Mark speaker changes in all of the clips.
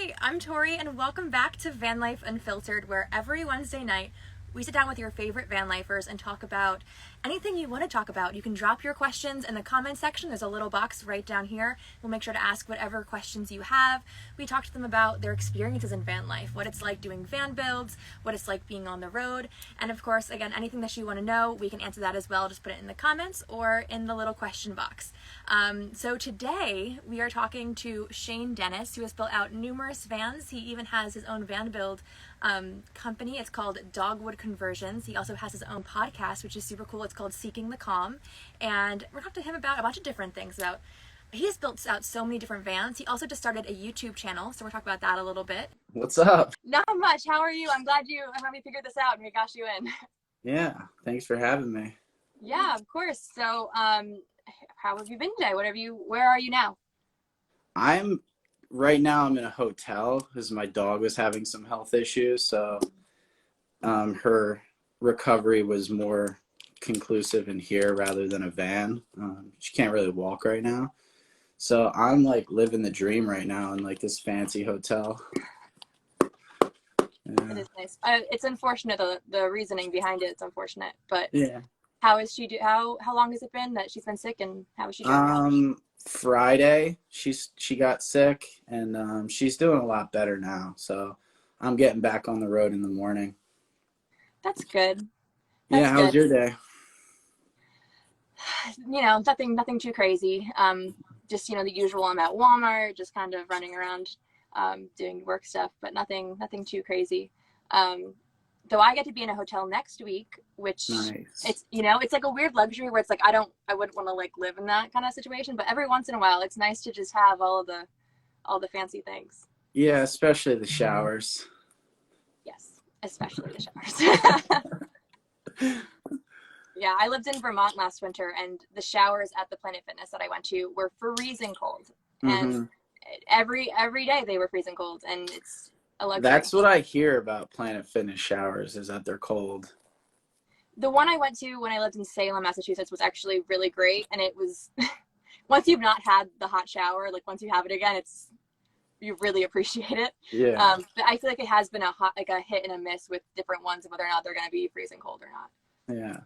Speaker 1: Hey, I'm Tori, and welcome back to Van Life Unfiltered, where every Wednesday night we sit down with your favorite van lifers and talk about anything you want to talk about. You can drop your questions in the comment section. There's a little box right down here. We'll make sure to ask whatever questions you have. We talk to them about their experiences in van life, what it's like doing van builds, what it's like being on the road, and of course, again, anything that you want to know, we can answer that as well. Just put it in the comments or in the little question box. So today we are talking to Shane Dennis, who has built out numerous vans. He even has his own van build company. It's called Dogwood Conversions. He also has his own podcast, which is super cool. It's called Seeking the Calm. And we're talking to him about a bunch of different things. He's built out so many different vans. He also just started a YouTube channel, so we're talking about that a little bit.
Speaker 2: What's up?
Speaker 1: Not much. How are you? I'm glad we figured this out and we got you in.
Speaker 2: Yeah, thanks for having me.
Speaker 1: Yeah, of course. So, how have you been today? Where are you now?
Speaker 2: Right now I'm in a hotel because my dog was having some health issues, so her recovery was more conclusive in here rather than a van. She can't really walk right now, so I'm like living the dream right now in like this fancy hotel.
Speaker 1: It is nice. It's unfortunate, the reasoning behind it. It's unfortunate, but
Speaker 2: Yeah.
Speaker 1: how is she? How long has it been that she's been sick, and how is she doing?
Speaker 2: Friday she got sick, and she's doing a lot better now, so I'm getting back on the road in the morning.
Speaker 1: That's good.
Speaker 2: Yeah, how was your day?
Speaker 1: Nothing too crazy. Just the usual. I'm at Walmart, just kind of running around, doing work stuff, but nothing too crazy. Though I get to be in a hotel next week, which
Speaker 2: Nice.
Speaker 1: it's like a weird luxury where it's like I wouldn't want to like live in that kind of situation, but every once in a while it's nice to just have all the fancy things.
Speaker 2: Yeah, especially the showers.
Speaker 1: Yes, especially the showers. Yeah, I lived in Vermont last winter, and the showers at the Planet Fitness that I went to were freezing cold, and every day they were freezing cold, and it's a luxury.
Speaker 2: That's what I hear about Planet Fitness showers, is that they're cold.
Speaker 1: The one I went to when I lived in Salem, Massachusetts was actually really great, and it was once you've not had the hot shower, like once you have it again, you really appreciate it.
Speaker 2: Yeah.
Speaker 1: But I feel like it has been a hit and a miss with different ones of whether or not they're going to be freezing cold or not.
Speaker 2: Yeah.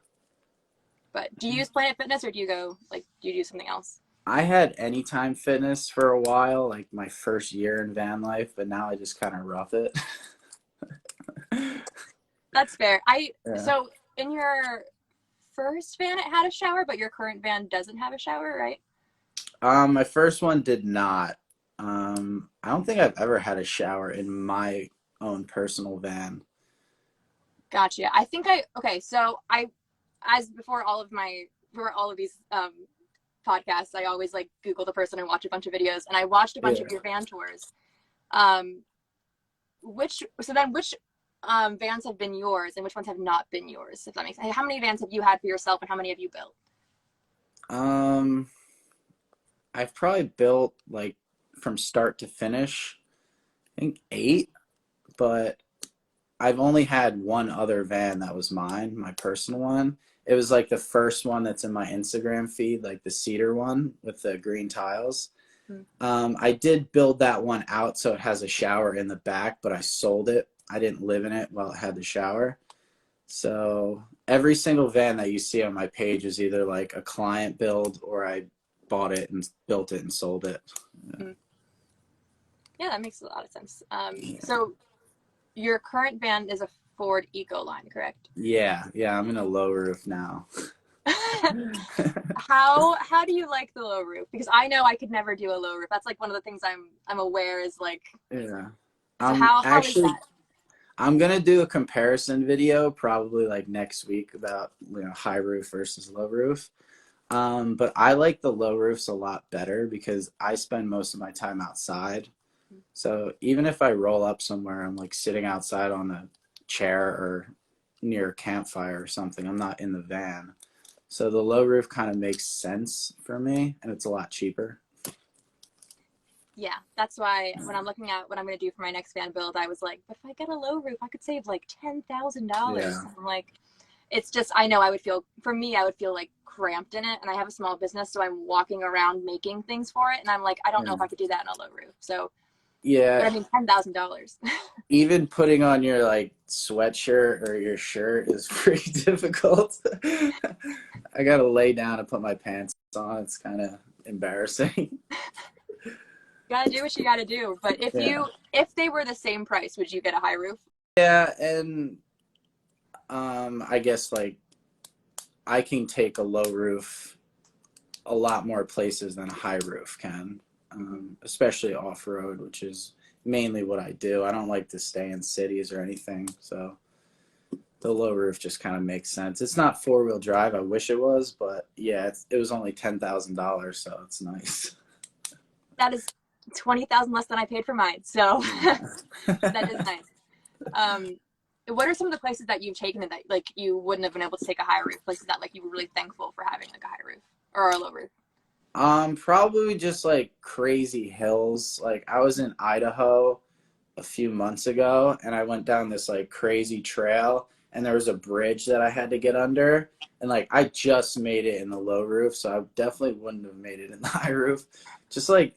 Speaker 1: But do you use Planet Fitness, or do you do something else?
Speaker 2: I had Anytime Fitness for a while, like my first year in van life, but now I just kind of rough it.
Speaker 1: That's fair. So in your first van it had a shower, but your current van doesn't have a shower, right?
Speaker 2: My first one did not. I don't think I've ever had a shower in my own personal van.
Speaker 1: Gotcha. So as before all of these podcasts, I always like Google the person and watch a bunch of videos, and I watched a bunch of your van tours. Which vans have been yours and which ones have not been yours, if that makes sense? How many vans have you had for yourself, and how many have you built?
Speaker 2: I've probably built like from start to finish, I think 8, but I've only had one other van that was mine, my personal one. It was like the first one that's in my Instagram feed, like the cedar one with the green tiles. I did build that one out so it has a shower in the back, but I sold it. I didn't live in it while it had the shower. So every single van that you see on my page is either like a client build or I bought it and built it and sold it.
Speaker 1: Yeah, that makes a lot of sense. So your current van is a Ford Ecoline, correct?
Speaker 2: Yeah, I'm in a low roof now.
Speaker 1: How do you like the low roof? Because I know I could never do a low roof. That's like one of the things I'm aware is like.
Speaker 2: Yeah.
Speaker 1: So how is that?
Speaker 2: I'm gonna do a comparison video probably like next week about high roof versus low roof. But I like the low roofs a lot better because I spend most of my time outside. So even if I roll up somewhere, I'm like sitting outside on a chair or near a campfire or something. I'm not in the van. So the low roof kind of makes sense for me, and it's a lot cheaper.
Speaker 1: Yeah, that's why when I'm looking at what I'm going to do for my next van build, I was like, if I get a low roof, I could save like $10,000.
Speaker 2: Yeah.
Speaker 1: I'm like, it's just, I know I would feel like cramped in it, and I have a small business, so I'm walking around making things for it, and I'm like, I don't know if I could do that in a low roof. So But
Speaker 2: Yeah,
Speaker 1: I mean, $10,000.
Speaker 2: even putting on your like sweatshirt or your shirt is pretty difficult. I gotta lay down and put my pants on. It's kind of embarrassing.
Speaker 1: Gotta do what you gotta do. But
Speaker 2: Yeah.
Speaker 1: if they were the same price, would you get a high roof?
Speaker 2: Yeah, and I guess like I can take a low roof a lot more places than a high roof can, especially off road, which is mainly what I do. I don't like to stay in cities or anything, so the low roof just kind of makes sense. It's not four-wheel drive. I wish it was, but yeah, it was only $10,000, so it's nice.
Speaker 1: That is 20,000 less than I paid for mine. So that is nice. Um, what are some of the places that you've taken it that like you wouldn't have been able to take a high roof? Places that like you were really thankful for having like a high roof or a low roof?
Speaker 2: Probably just like crazy hills. Like I was in Idaho a few months ago and I went down this like crazy trail and there was a bridge that I had to get under and like I just made it in the low roof, so I definitely wouldn't have made it in the high roof. Just like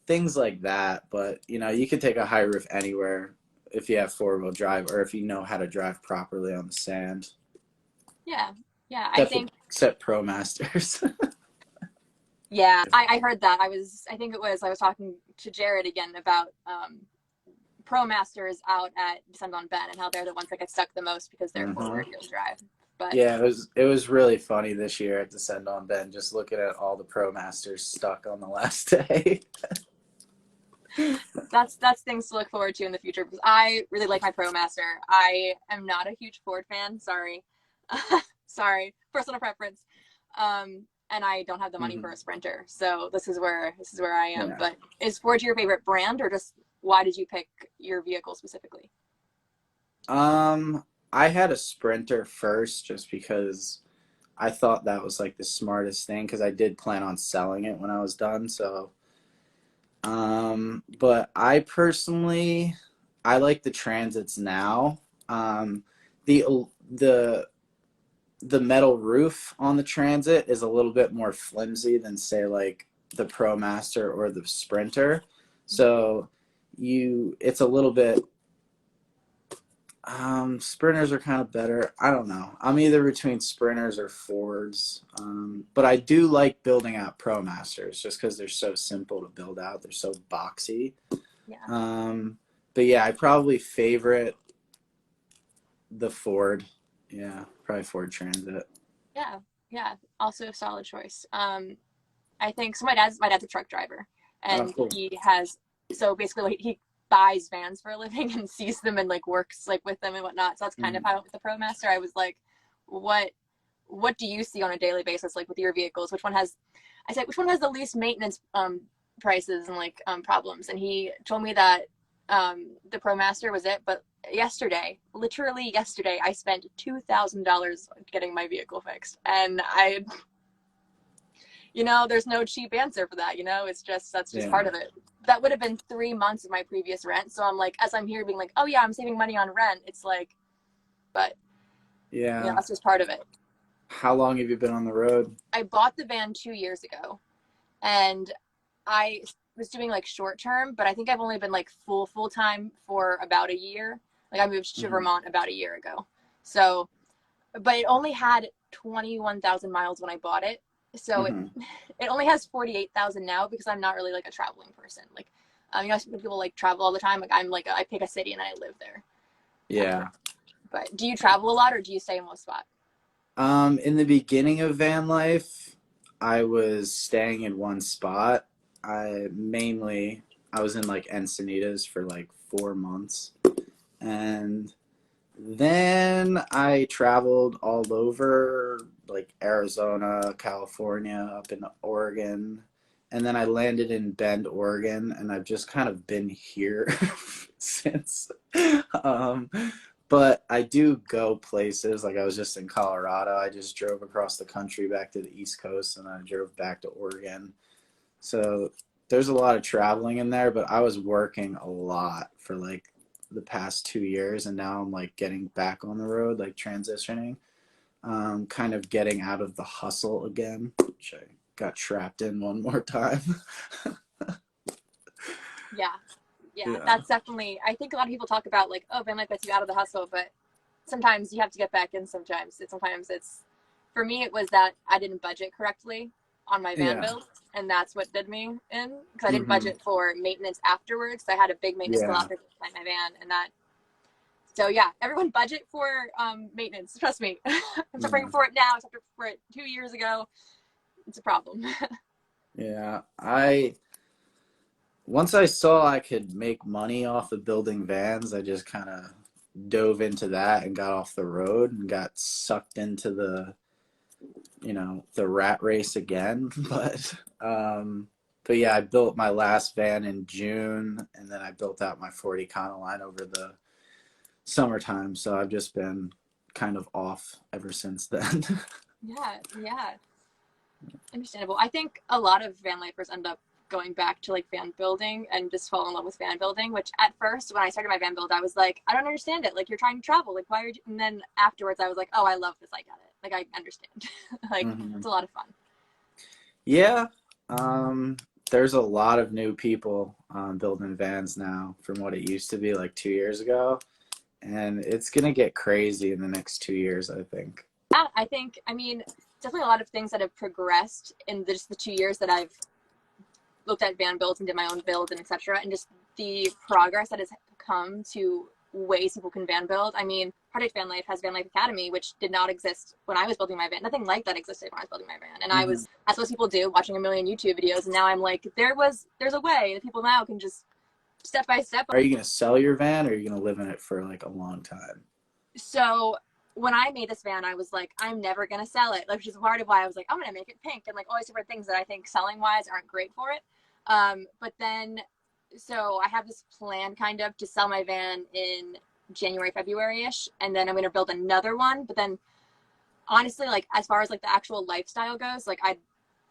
Speaker 2: things like that, but you know, you can take a high roof anywhere if you have four-wheel drive or if you know how to drive properly on the sand.
Speaker 1: Yeah, yeah. I
Speaker 2: Except for,
Speaker 1: think
Speaker 2: except pro masters.
Speaker 1: yeah, I heard that. I think it was I was talking to Jared again about pro masters out at Descend on Ben and how they're the ones that get stuck the most because they're
Speaker 2: Hmm.
Speaker 1: forward wheel drive. But
Speaker 2: Yeah, it was really funny this year at Descend on Ben, just looking at all the pro masters stuck on the last day.
Speaker 1: that's things to look forward to in the future because I really like my ProMaster. I am not a huge Ford fan. Sorry, sorry, personal preference. And I don't have the money
Speaker 2: Hmm.
Speaker 1: for a Sprinter, so this is where I am.
Speaker 2: Yeah.
Speaker 1: But is Ford your favorite brand, or just why did you pick your vehicle specifically?
Speaker 2: Um, I had a Sprinter first just because I thought that was like the smartest thing because I did plan on selling it when I was done. So, but I personally, I like the Transits now. The the the metal roof on the Transit is a little bit more flimsy than say like the ProMaster or the Sprinter. So it's a little bit sprinters are kind of better. I don't know. I'm either between sprinters or Fords. But I do like building out ProMasters just because they're so simple to build out. They're so boxy.
Speaker 1: Yeah,
Speaker 2: But yeah, I probably favorite the Ford. Yeah, probably Ford Transit.
Speaker 1: yeah, yeah. Also a solid choice. I think so. My dad's a truck driver,
Speaker 2: Oh,
Speaker 1: and
Speaker 2: cool.
Speaker 1: he has so basically like, he buys vans for a living and sees them and like works like with them and whatnot. So that's kind of
Speaker 2: Mhm.
Speaker 1: how I went with the ProMaster. I was like, what what do you see on a daily basis like with your vehicles? I said which one has the least maintenance prices and like problems? And he told me that the ProMaster was it, but literally yesterday, I spent $2,000 getting my vehicle fixed, and there's no cheap answer for that. That's just
Speaker 2: Yeah.
Speaker 1: part of it. That would have been 3 months of my previous rent. So I'm like, as I'm here being like, oh yeah, I'm saving money on rent. It's like, but
Speaker 2: Yeah.
Speaker 1: that's just part of it.
Speaker 2: How long have you been on the road?
Speaker 1: I bought the van 2 years ago, and I was doing like short term, but I think I've only been like full time for about a year. Like I moved to
Speaker 2: Hmm.
Speaker 1: Vermont about a year ago. So, but it only had 21,000 miles when I bought it. So it
Speaker 2: Hmm.
Speaker 1: it only has 48,000 now because I'm not really like a traveling person. Like, people like travel all the time. Like I'm like I pick a city and I live there.
Speaker 2: Yeah.
Speaker 1: But do you travel a lot or do you stay in one spot?
Speaker 2: In the beginning of van life, I was staying in one spot. I was in like Encinitas for like 4 months, and then I traveled all over like Arizona, California, up in Oregon, and then I landed in Bend, Oregon, and I've just kind of been here since. Um, but I do go places. Like I was just in Colorado. I just drove across the country back to the East Coast, and I drove back to Oregon. So there's a lot of traveling in there, but I was working a lot for like the past 2 years, and now I'm like getting back on the road, like transitioning, kind of getting out of the hustle again, which I got trapped in one more time.
Speaker 1: Yeah. Yeah,
Speaker 2: Yeah.
Speaker 1: that's definitely, I think a lot of people talk about like, oh, van life gets you out of the hustle, but sometimes you have to get back in sometimes it's, for me, it was that I didn't budget correctly on my van
Speaker 2: Yeah.
Speaker 1: build, and that's what did me in, because I didn't
Speaker 2: Hmm.
Speaker 1: budget for maintenance afterwards. I had a big maintenance bill
Speaker 2: Yeah.
Speaker 1: after I my van, and that, so yeah, everyone budget for maintenance. Trust me. I'm suffering
Speaker 2: Yeah.
Speaker 1: for it now. I suffered for it 2 years ago. It's a problem.
Speaker 2: Yeah. Once I saw I could make money off of building vans, I just kind of dove into that and got off the road and got sucked into the rat race again. But yeah, I built my last van in June, and then I built out my 40 Econoline over the summertime. So I've just been kind of off ever since then.
Speaker 1: Yeah, yeah. Understandable. I think a lot of van lifers end up going back to like van building and just fall in love with van building, which at first when I started my van build, I was like, I don't understand it. Like you're trying to travel. Like why are you, and then afterwards I was like, oh, I love this. I get it. Like I understand. Like
Speaker 2: Hmm.
Speaker 1: it's a lot of fun.
Speaker 2: Yeah. Um, there's a lot of new people building vans now from what it used to be like 2 years ago. And it's going to get crazy in the next 2 years, I think.
Speaker 1: Yeah, I think, I mean, definitely a lot of things that have progressed in just the 2 years that I've looked at van builds and did my own build and etc. And just the progress that has come to ways people can van build. I mean, Project Van Life has Van Life Academy, which did not exist when I was building my van. Nothing like that existed when I was building my van. And I
Speaker 2: Hmm.
Speaker 1: was, that's what people do, watching a million YouTube videos. And now I'm like, there's a way that people now can just step by step.
Speaker 2: Are you going to sell your van, or are you going to live in it for like a long time?
Speaker 1: So when I made this van, I was like, I'm never gonna sell it, which is part of why I was like, I'm gonna make it pink and like all these different things that I think selling wise aren't great for it. But then, so I have this plan kind of to sell my van in January, February ish, and then I'm gonna build another one. But then, honestly, like as far as like the actual lifestyle goes, like I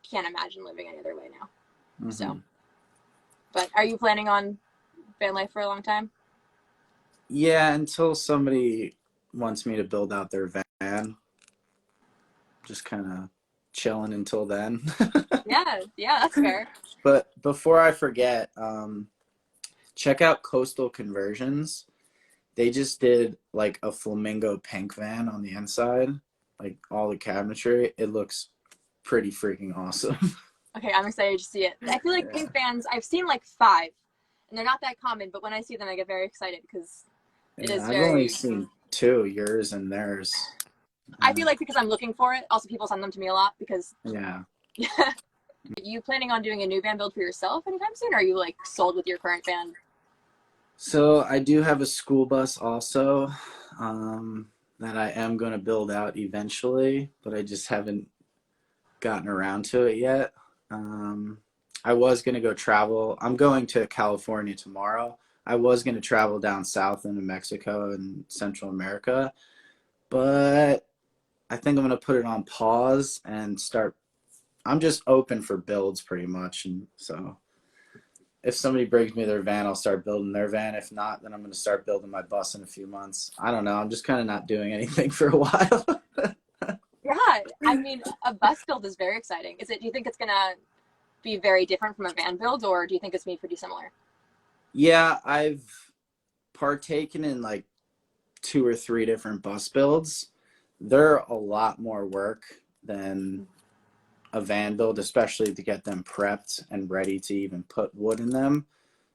Speaker 1: can't imagine living any other way now.
Speaker 2: Hmm.
Speaker 1: So, but are you planning on van life for a long time?
Speaker 2: Yeah, until somebody wants me to build out their van, just kind of chilling until then.
Speaker 1: Yeah, yeah, that's fair.
Speaker 2: But before I forget, check out Coastal Conversions. They just did like a flamingo pink van on the inside, like all the cabinetry. It looks pretty freaking awesome.
Speaker 1: Okay, I'm excited to see it. I feel like
Speaker 2: Yeah.
Speaker 1: pink bands, I've seen like five, and they're not that common, but when I see them, I get very excited because it
Speaker 2: Yeah,
Speaker 1: is
Speaker 2: I've only
Speaker 1: very.
Speaker 2: seen two, yours and theirs.
Speaker 1: I
Speaker 2: Uh,
Speaker 1: feel like because I'm looking for it, also people send them to me a lot because.
Speaker 2: yeah.
Speaker 1: You planning on doing a new band build for yourself anytime soon, or are you like sold with your current band?
Speaker 2: So I do have a school bus also, that I am going to build out eventually, but I just haven't gotten around to it yet. Um, I was going to go travel. I'm going to California tomorrow. I was going to travel down south into Mexico and Central America, but I think I'm going to put it on pause and start. I'm just open for builds pretty much. And so if somebody brings me their van, I'll start building their van. If not, then I'm going to start building my bus in a few months. I don't know. I'm just kind of not doing anything for a while.
Speaker 1: Yeah, I mean, a bus build is very exciting. Is it? Do you think it's gonna be very different from a van build, or do you think it's gonna be pretty similar?
Speaker 2: Yeah, I've partaken in like two or three different bus builds. They're a lot more work than a van build, especially to get them prepped and ready to even put wood in them.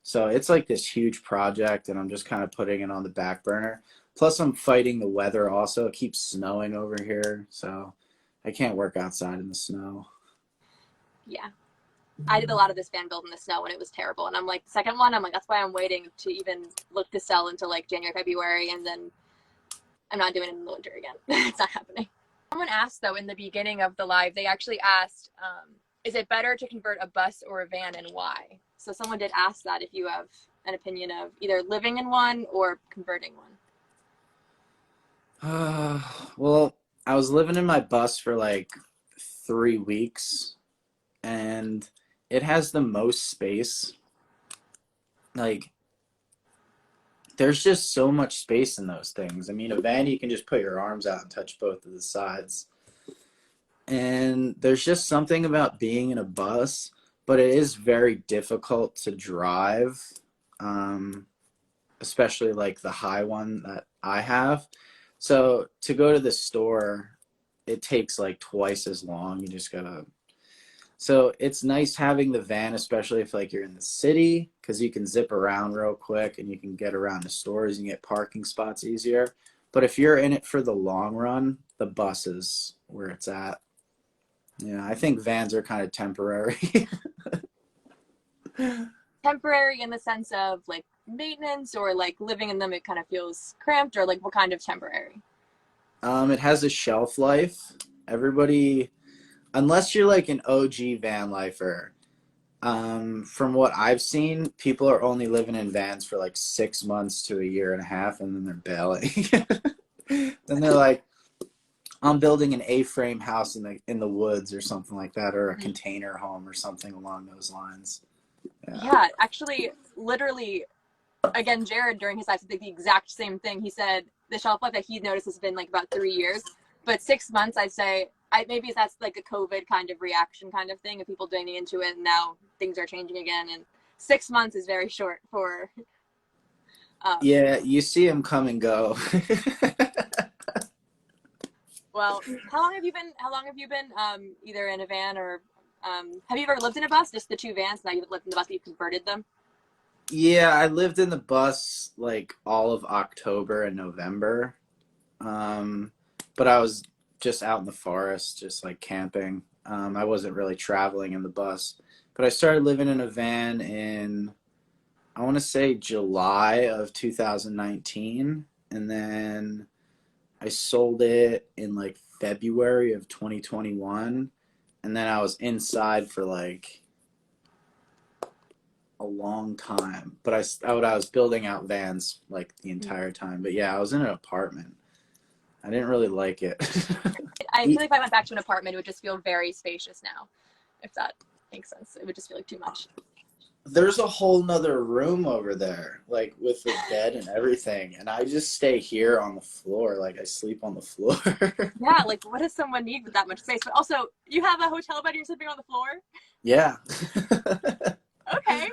Speaker 2: So it's like this huge project, and I'm just kind of putting it on the back burner. Plus, I'm fighting the weather also. It keeps snowing over here, so I can't work outside in the snow.
Speaker 1: Yeah, I did a lot of this van build in the snow and it was terrible. And I'm like, the second one, I'm like, that's why I'm waiting to even look to sell until like January, February, and then I'm not doing it in the winter again. It's not happening. Someone asked though in the beginning of the live, they actually asked, is it better to convert a bus or a van and why? So someone did ask that if you have an opinion of either living in one or converting one.
Speaker 2: Well, I was living in my bus for like 3 weeks, and it has the most space. Like, there's just so much space in those things. I mean, a van, you can just put your arms out and touch both of the sides. And there's just something about being in a bus, but it is very difficult to drive especially like the high one that I have. So to go to the store, it takes like twice as long. You just gotta. So it's nice having the van, especially if like you're in the city, because you can zip around real quick and you can get around to stores and get parking spots easier. But if you're in it for the long run, the bus is where it's at. Yeah, I think vans are kind of temporary.
Speaker 1: Temporary in the sense of like maintenance, or like living in them it kind of feels cramped, or like what kind of temporary?
Speaker 2: It has a shelf life. Everybody, unless you're like an OG van lifer, from what I've seen, people are only living in vans for like 6 months to a year and a half, and then they're bailing. Then they're like, I'm building an A-frame house in the woods or something like that, or a container home or something along those lines. Yeah.
Speaker 1: Yeah, actually, literally, again, Jared during his life said the exact same thing. He said the shelf life that he noticed has been like about 3 years, but 6 months, I'd say, maybe that's like a COVID kind of reaction kind of thing of people digging into it, and now things are changing again. And 6 months is very short for.
Speaker 2: Yeah, you see them come and go.
Speaker 1: Well, how long have you been? How long have you been either in a van or have you ever lived in a bus? Just the two vans. Now you've lived in the bus, but you converted them.
Speaker 2: Yeah, I lived in the bus like all of October and November. Um, but I was just out in the forest, just like camping. I wasn't really traveling in the bus. But I started living in a van in, I want to say July of 2019. And then I sold it in like February of 2021. And then I was inside for like a long time. But I was building out vans like the entire time. But yeah, I was in an apartment. I didn't really like it.
Speaker 1: I feel like if I went back to an apartment, it would just feel very spacious now, if that makes sense. It would just feel like too much.
Speaker 2: There's a whole nother room over there, like with the bed and everything. And I just stay here on the floor. Like I sleep on the floor.
Speaker 1: Yeah, like what does someone need with that much space? But also, you have a hotel bed, you're sleeping on the floor?
Speaker 2: Yeah.
Speaker 1: Okay.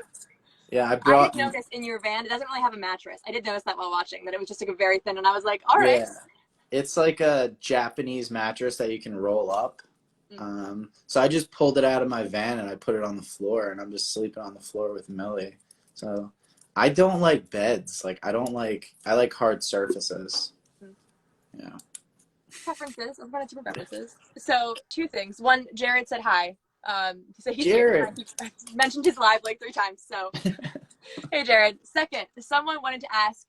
Speaker 2: Yeah, I
Speaker 1: I
Speaker 2: brought,
Speaker 1: did notice in your van, it doesn't really have a mattress. I did notice that while watching, that it was just like a very thin, and I was like, all right.
Speaker 2: yeah. It's like a Japanese mattress that you can roll up. So I just pulled it out of my van and I put it on the floor, and I'm just sleeping on the floor with Millie. So I don't like beds. Like I like hard surfaces. Yeah.
Speaker 1: Preferences. I've got different preferences. So, two things. One, Jared said hi. So he's here.
Speaker 2: Jared.
Speaker 1: I mentioned his live like 3 times. So, hey, Jared. Second, someone wanted to ask,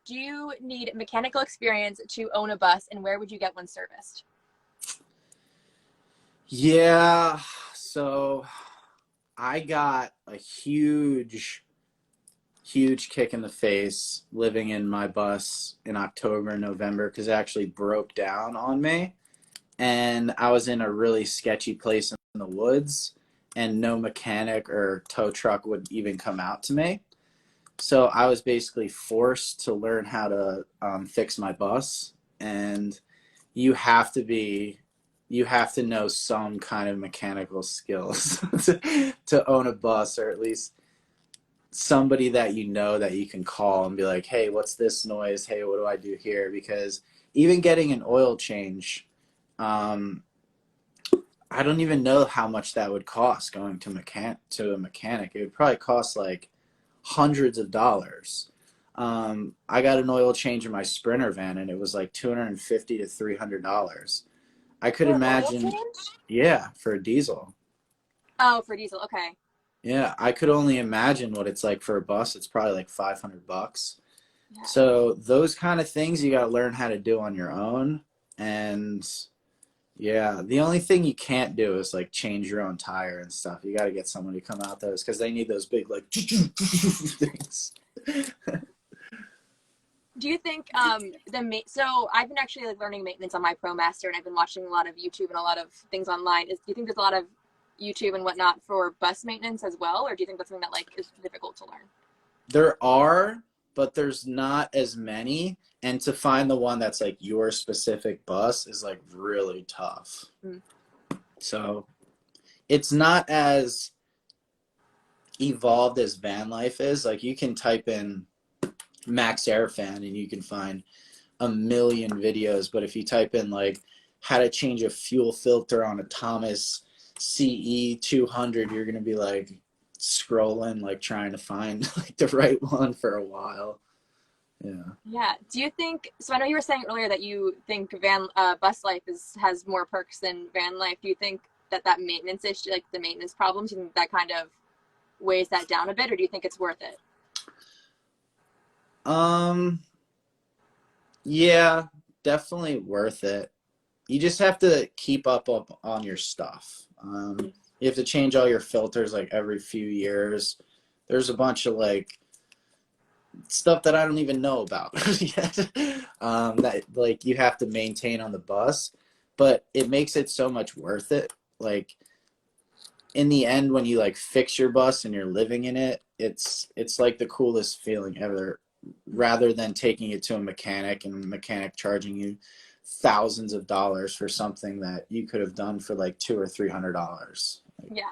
Speaker 1: do you need mechanical experience to own a bus, and where would you get one serviced?
Speaker 2: Yeah. So I got a huge kick in the face living in my bus in October and November because it actually broke down on me. And I was in a really sketchy place in the woods, and no mechanic or tow truck would even come out to me. So I was basically forced to learn how to fix my bus. And you have to be, you have to know some kind of mechanical skills to own a bus, or at least somebody that you know that you can call and be like, hey, what's this noise? Hey, what do I do here? Because even getting an oil change, um, I don't even know how much that would cost going to a mechanic. It would probably cost like hundreds of dollars. I got an oil change in my Sprinter van, and it was like $250 to $300. I could
Speaker 1: For an oil
Speaker 2: imagine,
Speaker 1: change?
Speaker 2: yeah, for a diesel.
Speaker 1: Oh, for diesel. Okay.
Speaker 2: Yeah, I could only imagine what it's like for a bus. It's probably like $500.
Speaker 1: Yeah.
Speaker 2: So those kind of things you got to learn how to do on your own. And yeah, the only thing you can't do is like change your own tire and stuff. You got to get someone to come out those because they need those big like things.
Speaker 1: Do you think so I've been actually like learning maintenance on my ProMaster, and I've been watching a lot of YouTube and a lot of things online. Do you think there's a lot of YouTube and whatnot for bus maintenance as well, or do you think that's something that like is difficult to learn?
Speaker 2: There are, but there's not as many. And to find the one that's like your specific bus is like really tough. So it's not as evolved as van life is. Like you can type in max airfan and you can find a million videos, but if you type in like how to change a fuel filter on a Thomas CE 200, you're gonna be like scrolling, like trying to find like the right one for a while. Yeah.
Speaker 1: Yeah. Do you think so? I know you were saying earlier that you think bus life has more perks than van life. Do you think that maintenance issue, like the maintenance problems, you think that kind of weighs that down a bit, or do you think it's worth it?
Speaker 2: Um, yeah, definitely worth it. You just have to keep up on your stuff. You have to change all your filters like every few years. There's a bunch of like stuff that I don't even know about yet, that like you have to maintain on the bus, but it makes it so much worth it. Like in the end, when you like fix your bus and you're living in it, it's like the coolest feeling ever. Rather than taking it to a mechanic and a mechanic charging you thousands of dollars for something that you could have done for like $200 or $300. Like,
Speaker 1: Yeah.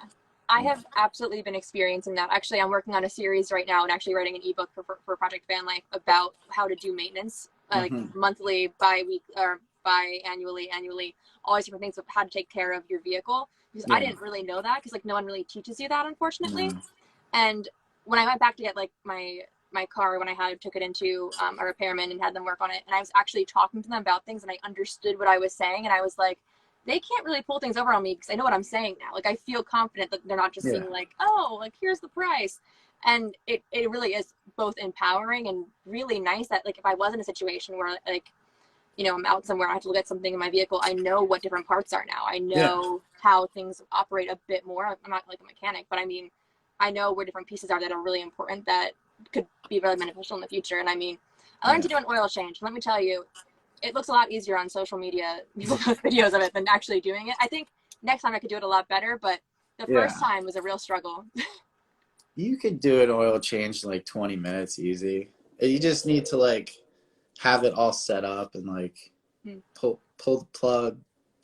Speaker 1: I
Speaker 2: yeah.
Speaker 1: have absolutely been experiencing that. Actually, I'm working on a series right now and actually writing an ebook for Project Van Life about how to do maintenance, like
Speaker 2: Mm-hmm.
Speaker 1: monthly, bi-week, or annually, all these different things of how to take care of your vehicle. Because I
Speaker 2: Yeah.
Speaker 1: didn't really know that because like no one really teaches you that, unfortunately.
Speaker 2: No.
Speaker 1: And when I went back to get like my car when took it into a repairman and had them work on it, and I was actually talking to them about things and I understood what I was saying, and I was like, they can't really pull things over on me because I know what I'm saying now. Like I feel confident that they're not just
Speaker 2: Yeah.
Speaker 1: being like, oh, like here's the price. And it really is both empowering and really nice that like if I was in a situation where like, I'm out somewhere, I have to look at something in my vehicle, I know what different parts are now. I
Speaker 2: Yeah.
Speaker 1: know how things operate a bit more. I'm not like a mechanic, but I mean, I know where different pieces are that are really important that could be really beneficial in the future. And I mean, I learned
Speaker 2: Yeah.
Speaker 1: to do an oil change. Let me tell you, it looks a lot easier on social media, people post videos of it than actually doing it. I think next time I could do it a lot better, but the first
Speaker 2: Yeah.
Speaker 1: time was a real struggle.
Speaker 2: You could do an oil change in like 20 minutes easy. You just need to like have it all set up and like pull the plug,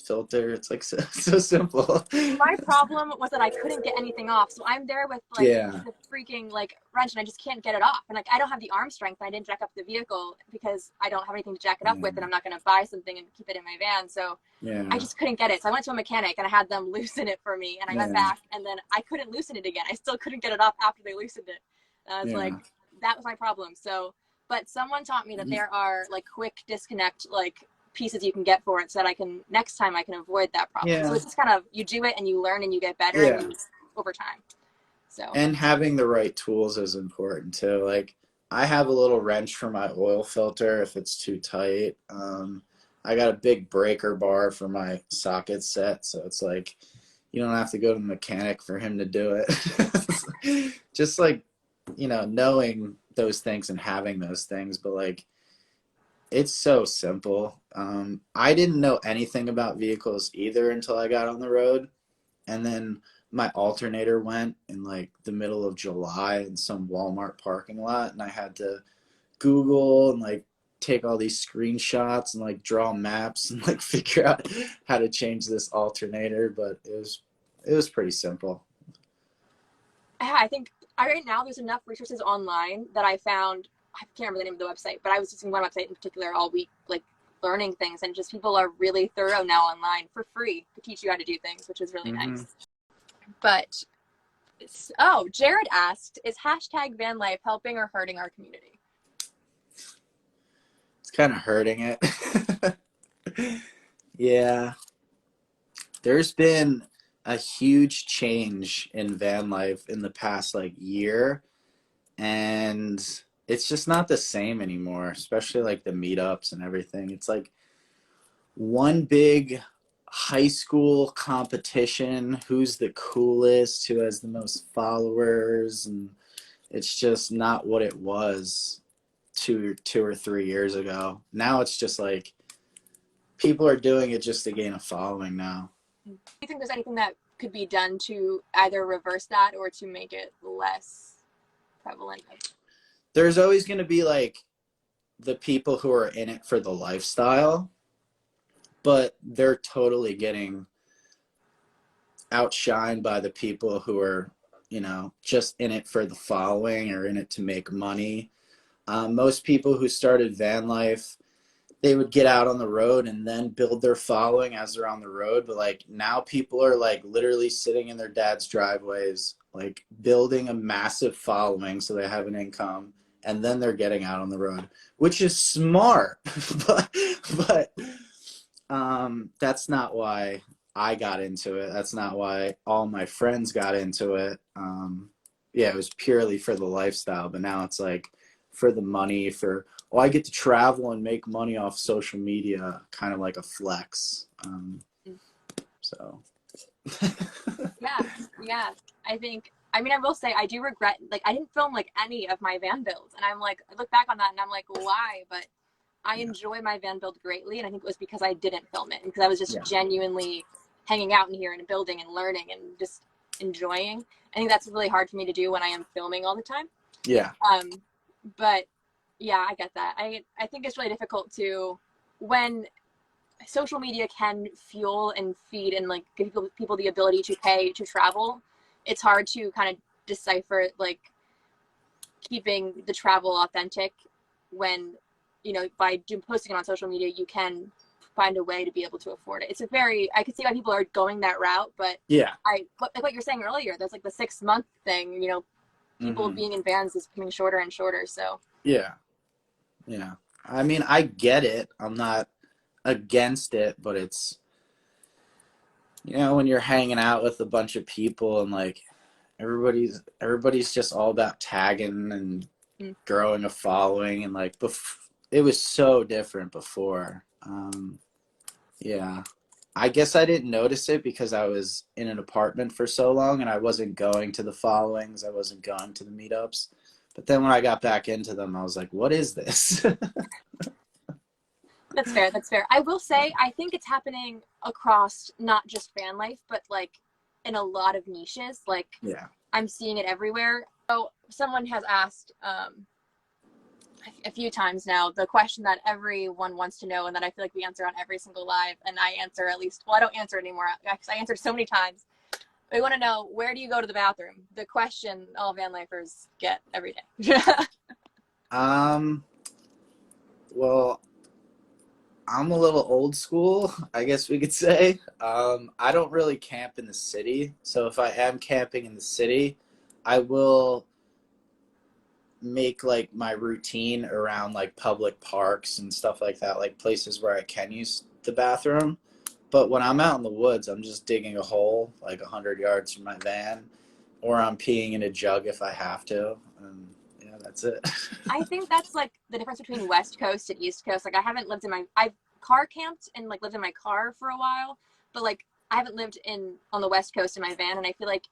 Speaker 2: filter. It's like so simple.
Speaker 1: My problem was that I couldn't get anything off. So I'm there with like
Speaker 2: Yeah.
Speaker 1: the freaking like wrench and I just can't get it off. And like I don't have the arm strength and I didn't jack up the vehicle because I don't have anything to jack it up
Speaker 2: Yeah.
Speaker 1: with and I'm not going to buy something and keep it in my van. So I
Speaker 2: Yeah.
Speaker 1: just couldn't get it. So I went to a mechanic and I had them loosen it for me and I went
Speaker 2: Yeah.
Speaker 1: back and then I couldn't loosen it again. I still couldn't get it off after they loosened it. And I was like,
Speaker 2: Yeah.
Speaker 1: that was my problem. So, but someone taught me that there are like quick disconnect like pieces you can get for it so that I can next time I can avoid that problem. So
Speaker 2: Yeah.
Speaker 1: it's just kind of you do it and you learn and you get better and
Speaker 2: Yeah.
Speaker 1: you over time. So
Speaker 2: And having the right tools is important too. Like I have a little wrench for my oil filter if it's too tight. I got a big breaker bar for my socket set, so it's like you don't have to go to the mechanic for him to do it. Just like, knowing those things and having those things, but like it's so simple. I didn't know anything about vehicles either until I got on the road. And then my alternator went in like the middle of July in some Walmart parking lot. And I had to Google and like take all these screenshots and like draw maps and like figure out how to change this alternator. But it was pretty simple.
Speaker 1: yeah, I think right now there's enough resources online that I found. I can't remember the name of the website, but I was using one website in particular all week, like learning things, and just people are really thorough now online for free to teach you how to do things, which is really
Speaker 2: Mm-hmm.
Speaker 1: nice. But oh, Jared asked, is hashtag van life helping or hurting our community?
Speaker 2: It's kind of hurting it. Yeah. There's been a huge change in van life in the past like year, and it's just not the same anymore, especially like the meetups and everything. It's like one big high school competition, who's the coolest, who has the most followers, and it's just not what it was two or 3 years ago. Now it's just like people are doing it just to gain a following now.
Speaker 1: Do you think there's anything that could be done to either reverse that or to make it less prevalent?
Speaker 2: There's always going to be like the people who are in it for the lifestyle, but they're totally getting outshined by the people who are just in it for the following or in it to make money. Most people who started van life, they would get out on the road and then build their following as they're on the road. But like now people are like literally sitting in their dad's driveways, like building a massive following so they have an income, and then they're getting out on the road, which is smart. but that's not why I got into it. That's not why all my friends got into it. Yeah, it was purely for the lifestyle, but now it's like for the money, I get to travel and make money off social media, kind of like a flex. So.
Speaker 1: Yeah, yeah. I mean, I will say I do regret, like, I didn't film like any of my van builds. And I'm like, I look back on that and I'm like, why? But I enjoy my van build greatly. And I think it was because I didn't film it, because I was just genuinely hanging out in here and building and learning and just enjoying. I think that's really hard for me to do when I am filming all the time.
Speaker 2: Yeah.
Speaker 1: But yeah, I get that. I think it's really difficult when social media can fuel and feed and like give people the ability to pay to travel. It's hard to kind of decipher like keeping the travel authentic when, by posting it on social media, you can find a way to be able to afford it. I could see why people are going that route, but
Speaker 2: yeah,
Speaker 1: like what you're saying earlier, there's like the 6-month thing, people being in vans is becoming shorter and shorter. So
Speaker 2: yeah. I mean, I get it. I'm not against it, but it's, when you're hanging out with a bunch of people and like everybody's just all about tagging and growing a following, and like it was so different before. Yeah, I guess I didn't notice it because I was in an apartment for so long and I wasn't going to the followings, I wasn't going to the meetups. But then when I got back into them, I was like, what is this?
Speaker 1: That's fair. That's fair. I will say, I think it's happening across not just van life, but like in a lot of niches. Like,
Speaker 2: yeah,
Speaker 1: I'm seeing it everywhere. So someone has asked a few times now the question that everyone wants to know, and that I feel like we answer on every single live, and I answer at least. Well, I don't answer it anymore because I answered so many times. We want to know, where do you go to the bathroom? The question all van lifers get every day.
Speaker 2: Well, I'm a little old school, I guess we could say. I don't really camp in the city. So if I am camping in the city, I will make like my routine around like public parks and stuff like that, like places where I can use the bathroom. But when I'm out in the woods, I'm just digging a hole like 100 yards from my van, or I'm peeing in a jug if I have to. And yeah, that's it.
Speaker 1: I think that's like the difference between West Coast and East Coast. Like, I've car camped and like lived in my car for a while, but like I haven't lived on the West Coast in my van. And I feel like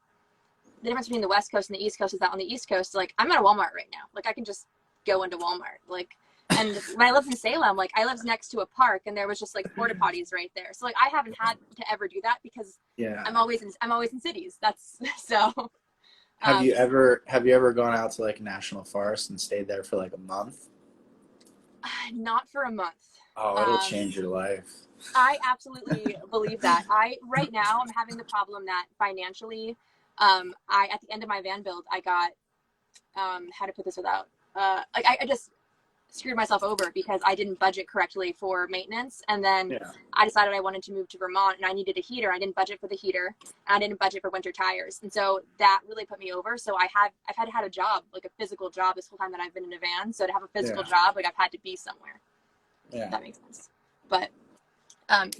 Speaker 1: the difference between the West Coast and the East Coast is that on the East Coast, like, I'm at a Walmart right now. Like, I can just go into Walmart. Like, and when I lived in Salem, like, I lived next to a park and there was just like porta potties right there. So like, I haven't had to ever do that because I'm always in cities. That's so.
Speaker 2: Have you ever gone out to like a national forest and stayed there for like a month?
Speaker 1: Not for a month.
Speaker 2: Oh, it'll change your life.
Speaker 1: I absolutely believe that. Right now I'm having the problem that financially, at the end of my van build, I got, how to put this without, like I just screwed myself over because I didn't budget correctly for maintenance. And then I decided I wanted to move to Vermont and I needed a heater. I didn't budget for the heater and I didn't budget for winter tires. And so that really put me over. So I've had a job, like a physical job this whole time that I've been in a van. So to have a physical job, like I've had to be somewhere. Yeah. If that makes sense. But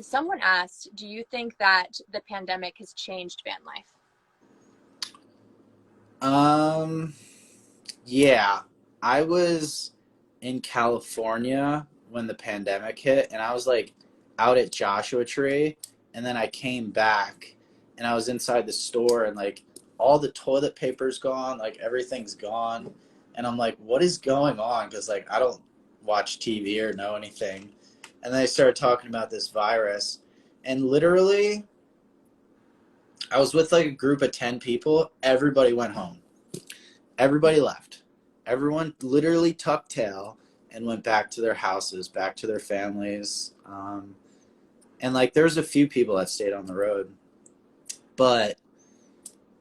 Speaker 1: someone asked, do you think that the pandemic has changed van life?
Speaker 2: Yeah, I was in California when the pandemic hit, and I was like out at Joshua Tree, and then I came back and I was inside the store and like all the toilet paper's gone, like everything's gone. And I'm like, what is going on? Because like I don't watch TV or know anything. And then I started talking about this virus, and literally I was with like a group of 10 people. Everybody went home. Everybody left. Everyone literally tucked tail and went back to their houses, back to their families. And like there's a few people that stayed on the road. But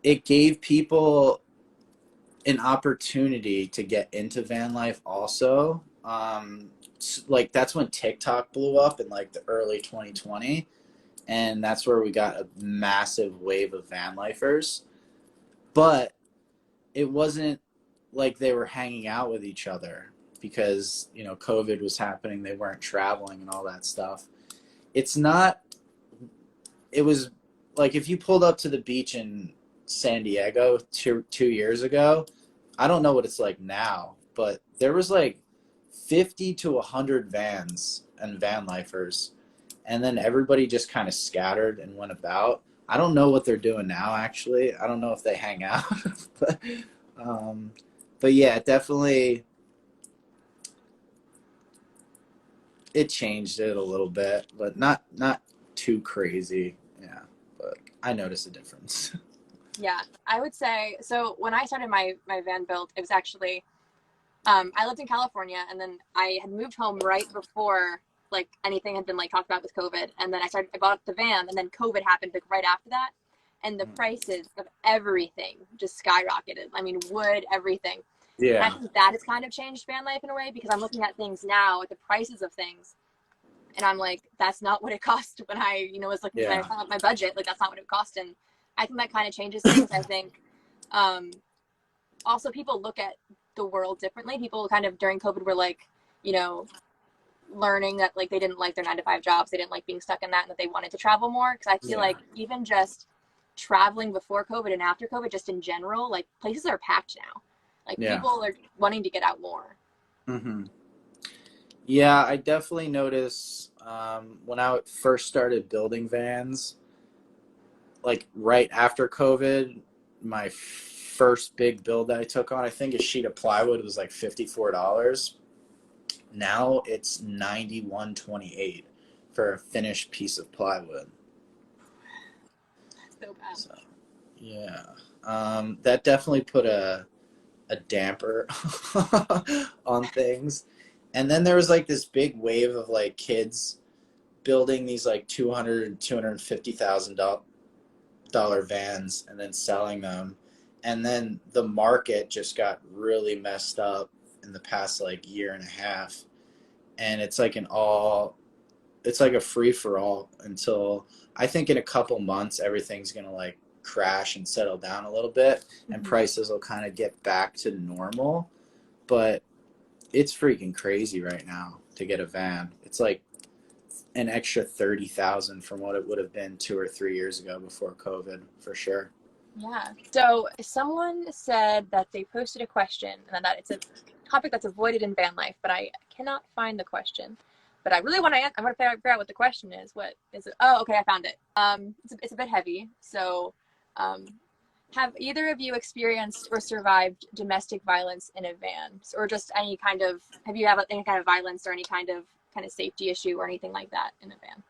Speaker 2: it gave people an opportunity to get into van life also. Like that's when TikTok blew up in like the early 2020, and that's where we got a massive wave of van lifers. But it wasn't like they were hanging out with each other because, you know, COVID was happening, they weren't traveling and all that stuff. It's not, it was like if you pulled up to the beach in San Diego 2 years ago, I don't know what it's like now, but there was like 50 to 100 vans and van lifers, and then everybody just kind of scattered and went about. I don't know what they're doing now, actually. I don't know if they hang out. but, um, but yeah, definitely it changed it a little bit, but not too crazy. Yeah, but I noticed a difference.
Speaker 1: Yeah, I would say so. When I started my van build, it was actually I lived in California, and then I had moved home right before like anything had been like talked about with COVID, and then I bought the van, and then COVID happened like right after that, and the prices of everything just skyrocketed. I mean, wood, everything. And I
Speaker 2: Yeah,
Speaker 1: think that has kind of changed van life in a way because I'm looking at things now at the prices of things, and I'm like, that's not what it cost when I, was looking
Speaker 2: yeah,
Speaker 1: at my budget. Like that's not what it cost, and I think that kind of changes things. I think um, also people look at the world differently. People kind of during COVID were like, you know, learning that like they didn't like their 9 to 5 jobs, they didn't like being stuck in that, and that they wanted to travel more. Because I feel
Speaker 2: yeah,
Speaker 1: like even just traveling before COVID and after COVID, just in general, like places are packed now. Like
Speaker 2: yeah.
Speaker 1: people are wanting to get out more.
Speaker 2: hmm Yeah, I definitely noticed when I first started building vans, like right after COVID, my first big build that I took on, I think a sheet of plywood was like $54. Now it's 91.28 for a finished piece of plywood.
Speaker 1: So bad.
Speaker 2: So yeah, that definitely put a damper on things. And then there was like this big wave of like kids building these like 250,000 dollar vans and then selling them. And then the market just got really messed up in the past like year and a half. And it's like a free for all until I think in a couple months everything's gonna like crash and settle down a little bit and
Speaker 1: Mm-hmm.
Speaker 2: prices will kind of get back to normal. But it's freaking crazy right now to get a van. It's like an extra 30,000 from what it would have been 2 or 3 years ago before COVID, for sure.
Speaker 1: Yeah. So someone said that they posted a question and that it's a topic that's avoided in van life, but I cannot find the question. But I really want to. I want to figure out what the question is. What is it? Oh, okay, I found it. It's a bit heavy. So, um, have either of you experienced or survived domestic violence in a van, or just any kind of? Have you had any kind of violence or any kind of safety issue or anything like that in a van?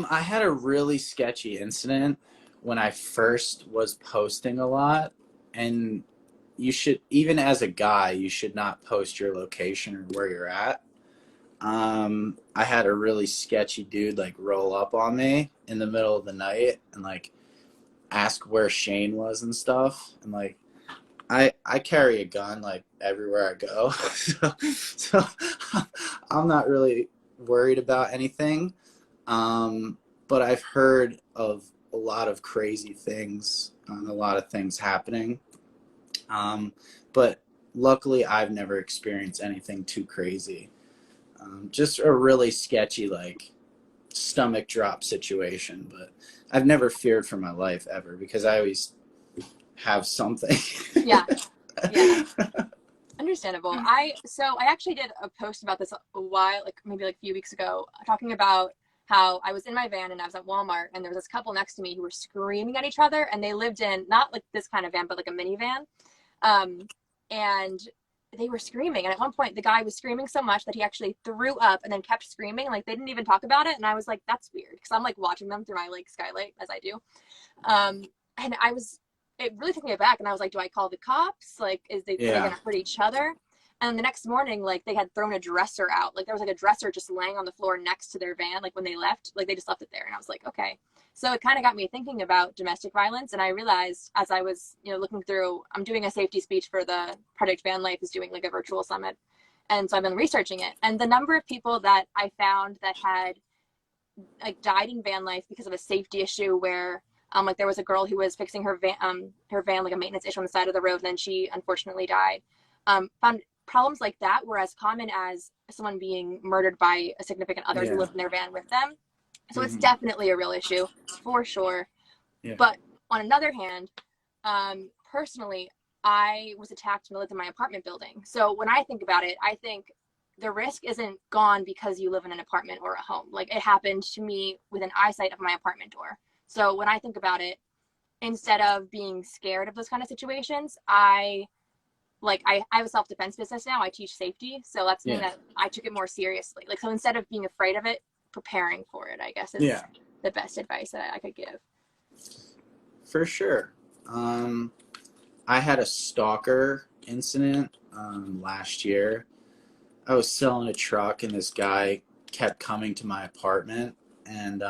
Speaker 2: I had a really sketchy incident when I first was posting a lot, and you should, even as a guy, you should not post your location or where you're at. I had a really sketchy dude like roll up on me in the middle of the night and like ask where Shane was and stuff. And like I carry a gun like everywhere I go, so I'm not really worried about anything. Um, but I've heard of a lot of crazy things, a lot of things happening. Um, but luckily, I've never experienced anything too crazy. Just a really sketchy, like stomach drop situation. But I've never feared for my life ever because I always have something.
Speaker 1: Yeah, yeah. Understandable. I actually did a post about this a while, like maybe like a few weeks ago, talking about how I was in my van and I was at Walmart and there was this couple next to me who were screaming at each other and they lived in not like this kind of van, but like a minivan. Um, and they were screaming. And at one point the guy was screaming so much that he actually threw up and then kept screaming. Like they didn't even talk about it. And I was like, that's weird. Cause I'm like watching them through my like skylight as I do. And it really took me aback and I was like, do I call the cops? Like, are they
Speaker 2: Yeah.
Speaker 1: gonna hurt each other? And the next morning, like, they had thrown a dresser out. Like, there was like a dresser just laying on the floor next to their van. Like, when they left, like, they just left it there. And I was like, okay. So it kind of got me thinking about domestic violence. And I realized as I was, looking through, I'm doing a safety speech for the Project VanLife, is doing like a virtual summit. And so I've been researching it. And the number of people that I found that had like died in van life because of a safety issue where like there was a girl who was fixing her van, like a maintenance issue on the side of the road, and then she unfortunately died. Found problems like that were as common as someone being murdered by a significant other who lived in their van with them. So it's definitely a real issue for sure. Yeah. But on another hand, personally, I was attacked when I lived in my apartment building. So when I think about it, I think the risk isn't gone because you live in an apartment or a home. Like, it happened to me within eyesight of my apartment door. So when I think about it, instead of being scared of those kind of situations, I have a self-defense business now. I teach safety. So that's something that I took it more seriously. Like, so instead of being afraid of it, preparing for it, I guess, is the best advice that I could give.
Speaker 2: For sure. I had a stalker incident last year. I was selling a truck, and this guy kept coming to my apartment, and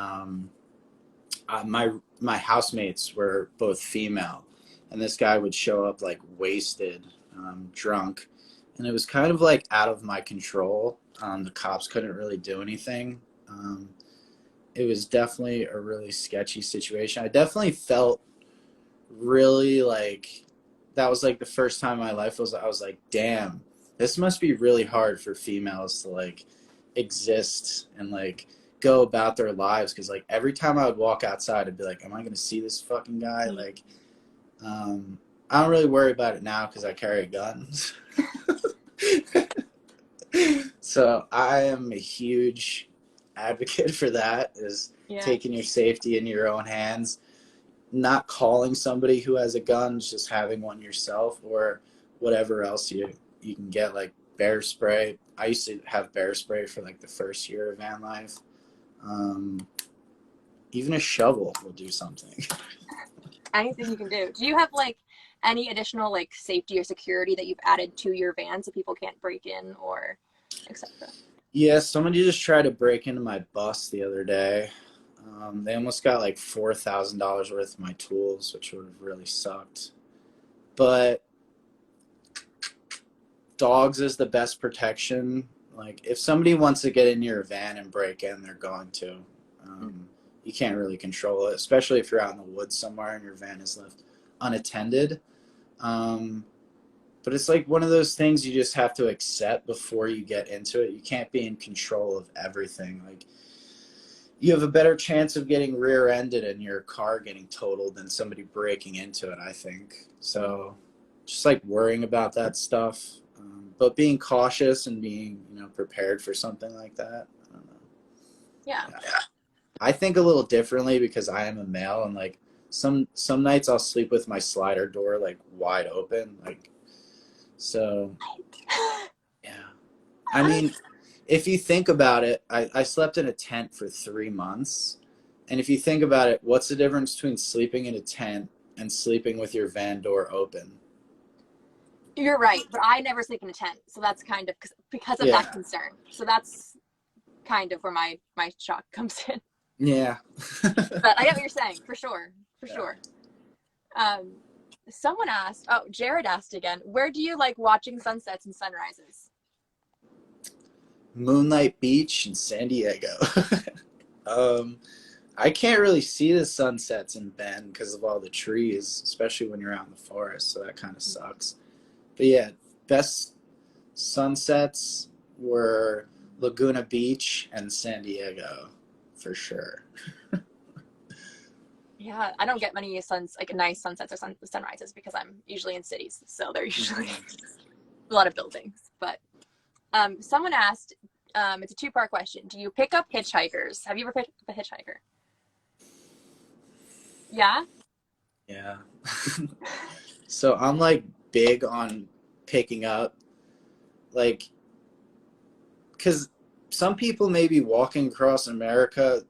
Speaker 2: my housemates were both female, and this guy would show up like wasted, drunk, and it was kind of like out of my control. The cops couldn't really do anything. It was definitely a really sketchy situation. I definitely felt really like that was like the first time in my life I was like, damn, this must be really hard for females to like exist and like go about their lives. Cause like every time I would walk outside, I'd be like, am I going to see this fucking guy? Like, I don't really worry about it now cause I carry guns. So I am a huge advocate for that, is taking your safety in your own hands, not calling somebody who has a gun, just having one yourself, or whatever else you can get, like bear spray. I used to have bear spray for like the first year of van life. Even a shovel will do something.
Speaker 1: Anything you can do. Do you have like any additional like safety or security that you've added to your van so people can't break in or etc.?
Speaker 2: Yeah, somebody just tried to break into my bus the other day. They almost got like $4,000 worth of my tools, which would have really sucked. But dogs is the best protection. Like, if somebody wants to get in your van and break in, they're going to. You can't really control it, especially if you're out in the woods somewhere and your van is left unattended. But it's like one of those things you just have to accept before you get into it. You can't be in control of everything. Like, you have a better chance of getting rear-ended and your car getting totaled than somebody breaking into it, I think. So just like worrying about that stuff, but being cautious and being, prepared for something like that. I don't know.
Speaker 1: Yeah.
Speaker 2: I think a little differently because I am a male, and like some nights I'll sleep with my slider door like wide open, like, so yeah. I mean, if you think about it, I slept in a tent for 3 months. And if you think about it, what's the difference between sleeping in a tent and sleeping with your van door open?
Speaker 1: You're right, but I never sleep in a tent. So that's kind of because of that concern. So that's kind of where my shock comes in.
Speaker 2: Yeah.
Speaker 1: But I get what you're saying, for sure. Someone asked, Jared asked again, where do you like watching sunsets and sunrises?
Speaker 2: Moonlight Beach in San Diego. I can't really see the sunsets in Bend because of all the trees, especially when you're out in the forest, so that kind of sucks. But yeah, best sunsets were Laguna Beach and San Diego, for sure.
Speaker 1: Yeah, I don't get many nice sunsets or sunrises because I'm usually in cities, so they're usually a lot of buildings. But someone asked, it's a two-part question. Do you pick up hitchhikers? Have you ever picked up a hitchhiker? Yeah?
Speaker 2: Yeah. So I'm like big on picking up, like, because some people may be walking across America.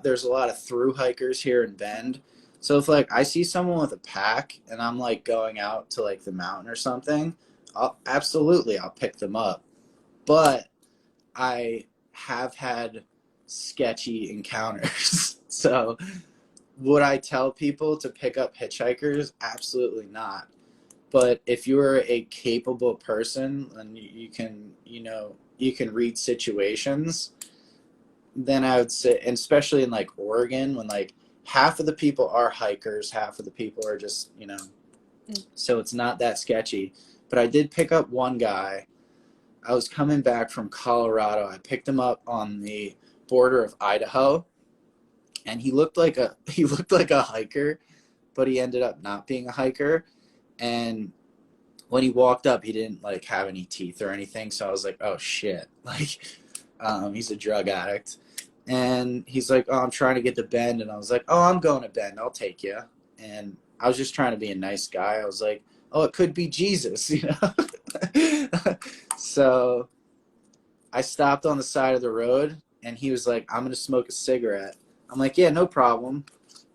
Speaker 2: There's a lot of through hikers here in Bend. So if like I see someone with a pack and I'm like going out to like the mountain or something, Absolutely, I'll pick them up. But I have had sketchy encounters. So would I tell people to pick up hitchhikers? Absolutely not. But if you're a capable person and you can, you can read situations, then I would say, and especially in like Oregon, when like half of the people are hikers, half of the people are just, so it's not that sketchy. But I did pick up one guy. I was coming back from Colorado. I picked him up on the border of Idaho, and he looked like a hiker, but he ended up not being a hiker. And when he walked up, he didn't like have any teeth or anything. So I was like, oh shit, like he's a drug addict. And he's like, oh, I'm trying to get to Bend. And I was like, oh, I'm going to Bend. I'll take you. And I was just trying to be a nice guy. I was like, oh, it could be Jesus, So I stopped on the side of the road, and he was like, I'm going to smoke a cigarette. I'm like, yeah, no problem.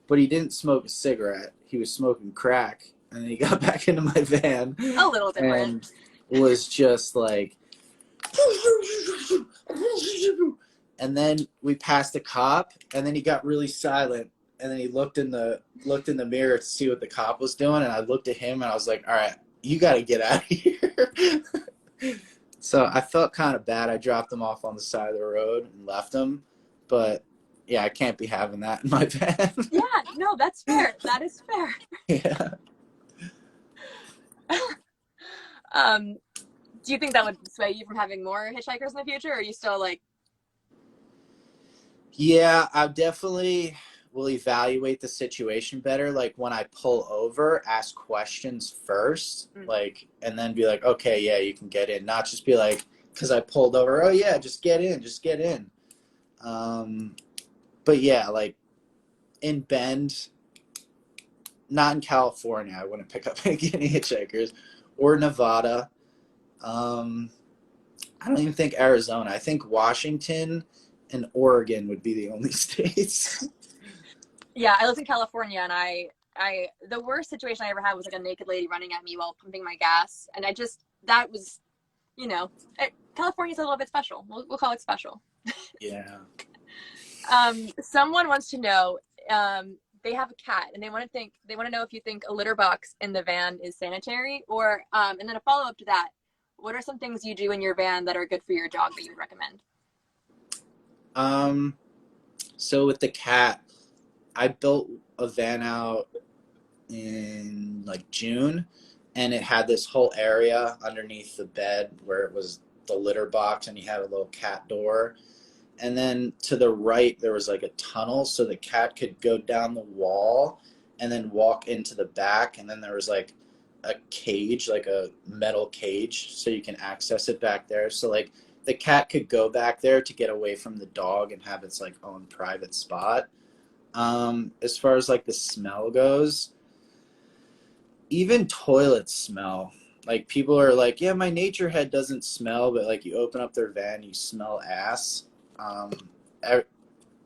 Speaker 2: But he didn't smoke a cigarette. He was smoking crack. And then he got back into my van.
Speaker 1: A little different.
Speaker 2: And was just like, and then we passed a cop, and then he got really silent, and then he looked in the mirror to see what the cop was doing, and I looked at him, and I was like, all right, you got to get out of here. So I felt kind of bad. I dropped him off on the side of the road and left him, but yeah, I can't be having that in my van.
Speaker 1: Yeah, no, that's fair. That is fair.
Speaker 2: Yeah.
Speaker 1: Do you think that would sway you from having more hitchhikers in the future, or are you still like?
Speaker 2: Yeah, I definitely will evaluate the situation better. Like when I pull over, ask questions first, like, and then be like, okay, yeah, you can get in. Not just be like, because I pulled over, oh yeah, just get in. But yeah, like in Bend, not in California, I wouldn't pick up any hitchhikers, or Nevada. I don't even think Arizona. I think Washington and Oregon would be the only states.
Speaker 1: Yeah, I lived in California, and I the worst situation I ever had was like a naked lady running at me while pumping my gas, and that was, California's a little bit special. We'll call it special.
Speaker 2: Yeah.
Speaker 1: Someone wants to know, they have a cat, and they want to know if you think a litter box in the van is sanitary, or and then a follow up to that, what are some things you do in your van that are good for your dog that you would recommend?
Speaker 2: So with the cat, I built a van out in like June, and it had this whole area underneath the bed where it was the litter box, and you had a little cat door. And then to the right, there was like a tunnel, so the cat could go down the wall and then walk into the back. And then there was like a cage, like a metal cage, so you can access it back there. So like the cat could go back there to get away from the dog and have its like own private spot. As far as like the smell goes, even toilets smell. Like people are like, yeah, my nature head doesn't smell, but like you open up their van, you smell ass.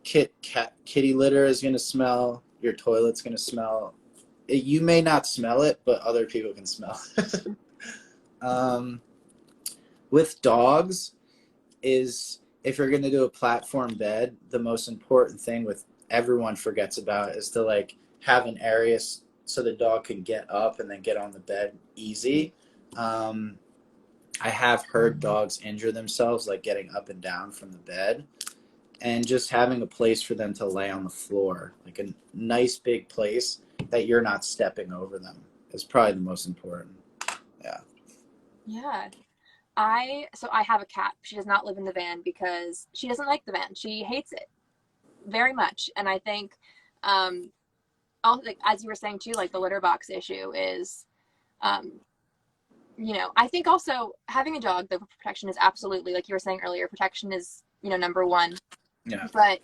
Speaker 2: Kitty litter is gonna smell. Your toilet's gonna smell. You may not smell it, but other people can smell it. With dogs, is if you're gonna do a platform bed, the most important thing with everyone forgets about is to like have an area so the dog can get up and then get on the bed easy. I have heard dogs injure themselves like getting up and down from the bed, and just having a place for them to lay on the floor, like a nice big place that you're not stepping over them, is probably the most important. Yeah.
Speaker 1: Yeah. So I have a cat. She does not live in the van because she doesn't like the van. She hates it very much. And I think, also, like, as you were saying too, like the litter box issue is, I think also having a dog, the protection is absolutely, like you were saying earlier, protection is, number one.
Speaker 2: Yeah.
Speaker 1: But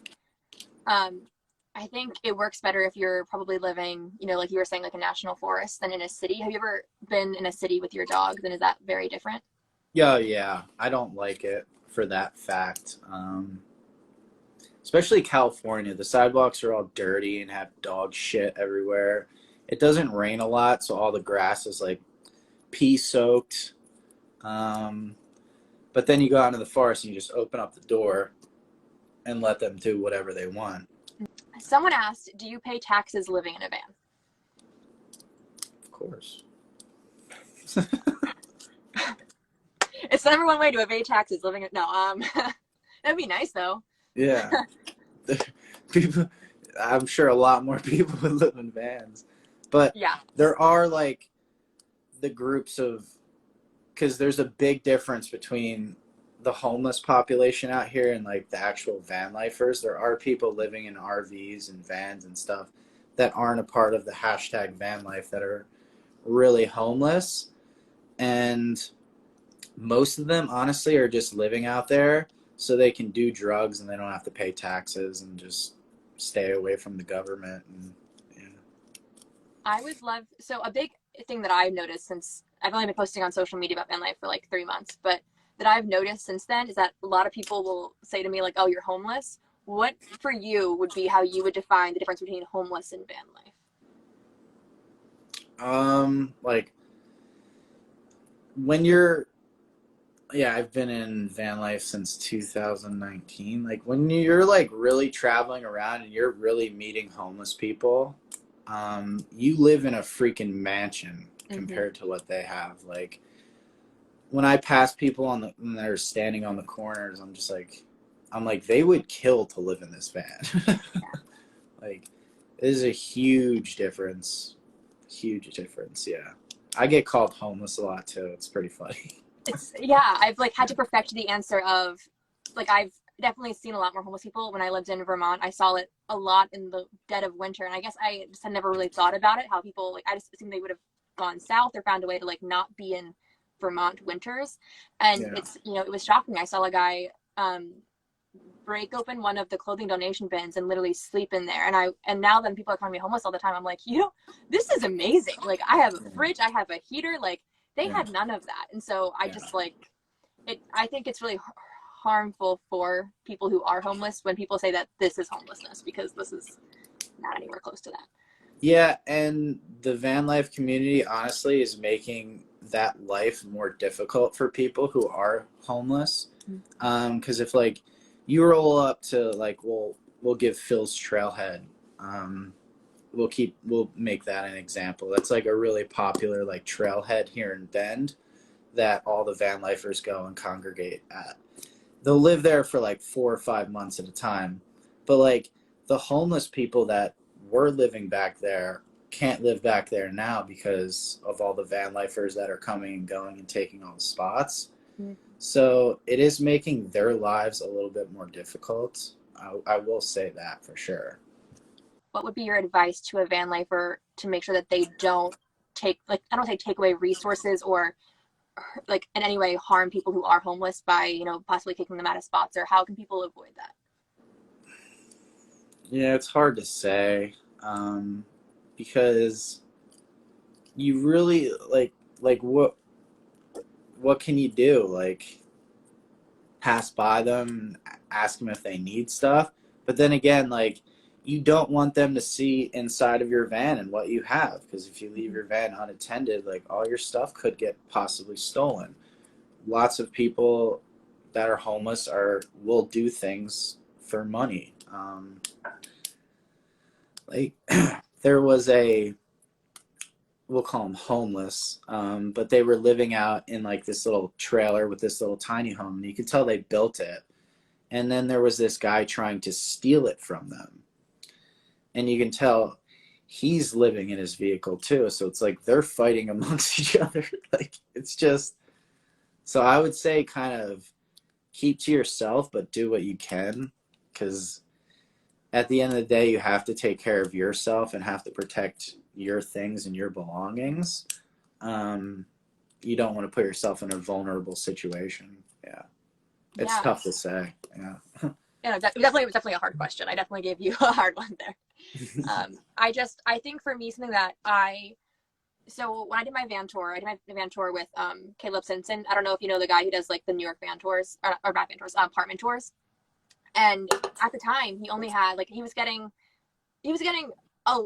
Speaker 1: I think it works better if you're probably living, like you were saying, like a national forest than in a city. Have you ever been in a city with your dog? Then is that very different?
Speaker 2: Yeah. I don't like it for that fact. Especially California, the sidewalks are all dirty and have dog shit everywhere. It doesn't rain a lot, so all the grass is like pee soaked. But then you go out into the forest and you just open up the door and let them do whatever they want.
Speaker 1: Someone asked, do you pay taxes living in a van?
Speaker 2: Of course.
Speaker 1: It's the number one way to evade taxes living in, no, that'd be nice though.
Speaker 2: Yeah. People, I'm sure a lot more people would live in vans. But
Speaker 1: Yeah.
Speaker 2: there are like the groups of, because there's a big difference between the homeless population out here and like the actual van lifers. There are people living in RVs and vans and stuff that aren't a part of the hashtag van life that are really homeless. And most of them honestly are just living out there so they can do drugs and they don't have to pay taxes and just stay away from the government. And yeah.
Speaker 1: I would love, so a big thing that I've noticed since I've only been posting on social media about van life for like 3 months, but that I've noticed since then is that a lot of people will say to me like, oh, you're homeless. What for you would be how you would define the difference between homeless and van life?
Speaker 2: Like when you're, yeah, I've been in van life since 2019. Like when you're like really traveling around and you're really meeting homeless people, you live in a freaking mansion compared to what they have. Like when I pass people when they're standing on the corners, I'm like, they would kill to live in this van. Like, it is a huge difference. Huge difference, yeah. I get called homeless a lot too. It's pretty funny.
Speaker 1: It's, yeah, I've like had to perfect the answer of, like, I've definitely seen a lot more homeless people when I lived in Vermont. I saw it a lot in the dead of winter, and I guess I just had never really thought about it, how people, like, I just assumed they would have gone south or found a way to like not be in Vermont winters. And
Speaker 2: Yeah.
Speaker 1: it's, you know, it was shocking. I saw a guy break open one of the clothing donation bins and literally sleep in there. And now then people are calling me homeless all the time. I'm like, you know, this is amazing. Like, I have a fridge, I have a heater. Like, they had none of that. And so I just like it. I think it's really harmful for people who are homeless when people say that this is homelessness, because this is not anywhere close to that.
Speaker 2: Yeah, and the van life community honestly is making that life more difficult for people who are homeless. Because if like you roll up to like we'll give Phil's Trailhead, we'll make that an example. That's like a really popular like trailhead here in Bend that all the van lifers go and congregate at. They'll live there for like 4 or 5 months at a time, but like the homeless people that were living back there can't live back there now because of all the van lifers that are coming and going and taking all the spots. So it is making their lives a little bit more difficult. I will say that for sure.
Speaker 1: What would be your advice to a van lifer to make sure that they don't take, like, I don't say take away resources or like in any way harm people who are homeless by, you know, possibly kicking them out of spots, or how can people avoid that?
Speaker 2: Yeah, it's hard to say, because you really like what can you do? Like pass by them, ask them if they need stuff, but then again, like you don't want them to see inside of your van and what you have, because if you leave your van unattended, like all your stuff could get possibly stolen. Lots of people that are homeless will do things for money. Like there was we'll call them homeless, but they were living out in like this little trailer with this little tiny home, and you could tell they built it. And then there was this guy trying to steal it from them, and you can tell he's living in his vehicle too. So it's like they're fighting amongst each other. Like it's just, so I would say kind of keep to yourself, but do what you can, because at the end of the day, you have to take care of yourself and have to protect your things and your belongings. You don't want to put yourself in a vulnerable situation. Yeah. It's tough to say. Yeah.
Speaker 1: Yeah, definitely, it was definitely a hard question. I definitely gave you a hard one there. I think for me, something that so when I did my van tour, I did my van tour with Caleb Simpson. I don't know if you know the guy who does like the New York van tours, or not van tours, apartment tours. And at the time, he only had like he was getting a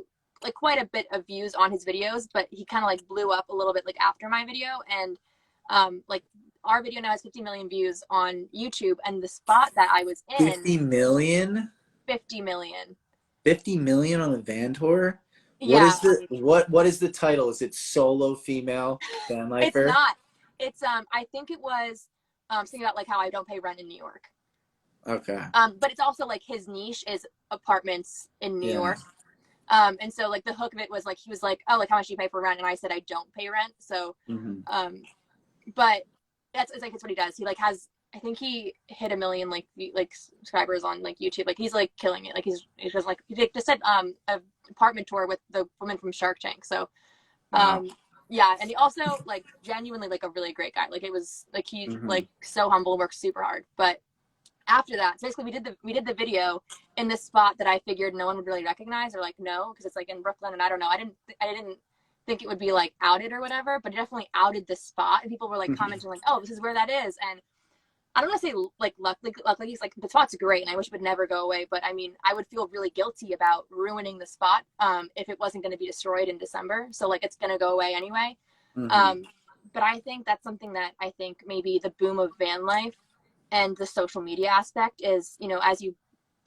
Speaker 1: quite a bit of views on his videos, but he kind of like blew up a little bit like after my video. And Like our video now has 50 million views on YouTube, and the spot that I was in,
Speaker 2: 50 million?
Speaker 1: 50 million.
Speaker 2: 50 million on the van tour? What
Speaker 1: Yeah,
Speaker 2: is the what is the title? Is it solo female van
Speaker 1: it's
Speaker 2: lifer?
Speaker 1: not. It's I think it was something about like how I don't pay rent in New York.
Speaker 2: Okay.
Speaker 1: But it's also like his niche is apartments in New
Speaker 2: Yeah.
Speaker 1: York. And so like the hook of it was like he was like, oh, like how much do you pay for rent? And I said I don't pay rent. So
Speaker 2: Hmm.
Speaker 1: but it's like it's what he does. He like has, I think he hit 1 million like subscribers on like YouTube. Like he's like killing it. Like he's just like he just said a apartment tour with the woman from Shark Tank. So
Speaker 2: Wow.
Speaker 1: yeah, and he also like genuinely like a really great guy. Like it was like he's
Speaker 2: Hmm.
Speaker 1: like so humble, works super hard. But after that, so basically we did the video in this spot that I figured no one would really recognize or like know because it's like in Brooklyn, and I don't know, I didn't think it would be like outed or whatever, but it definitely outed the spot, and people were like commenting like, oh, this is where that is. And I don't want to say like luckily he's like the spot's great and I wish it would never go away, but I mean I would feel really guilty about ruining the spot if it wasn't going to be destroyed in December, so like it's going to go away anyway.
Speaker 2: Hmm.
Speaker 1: um but I think that's something that I think maybe the boom of van life and the social media aspect is, you know, as you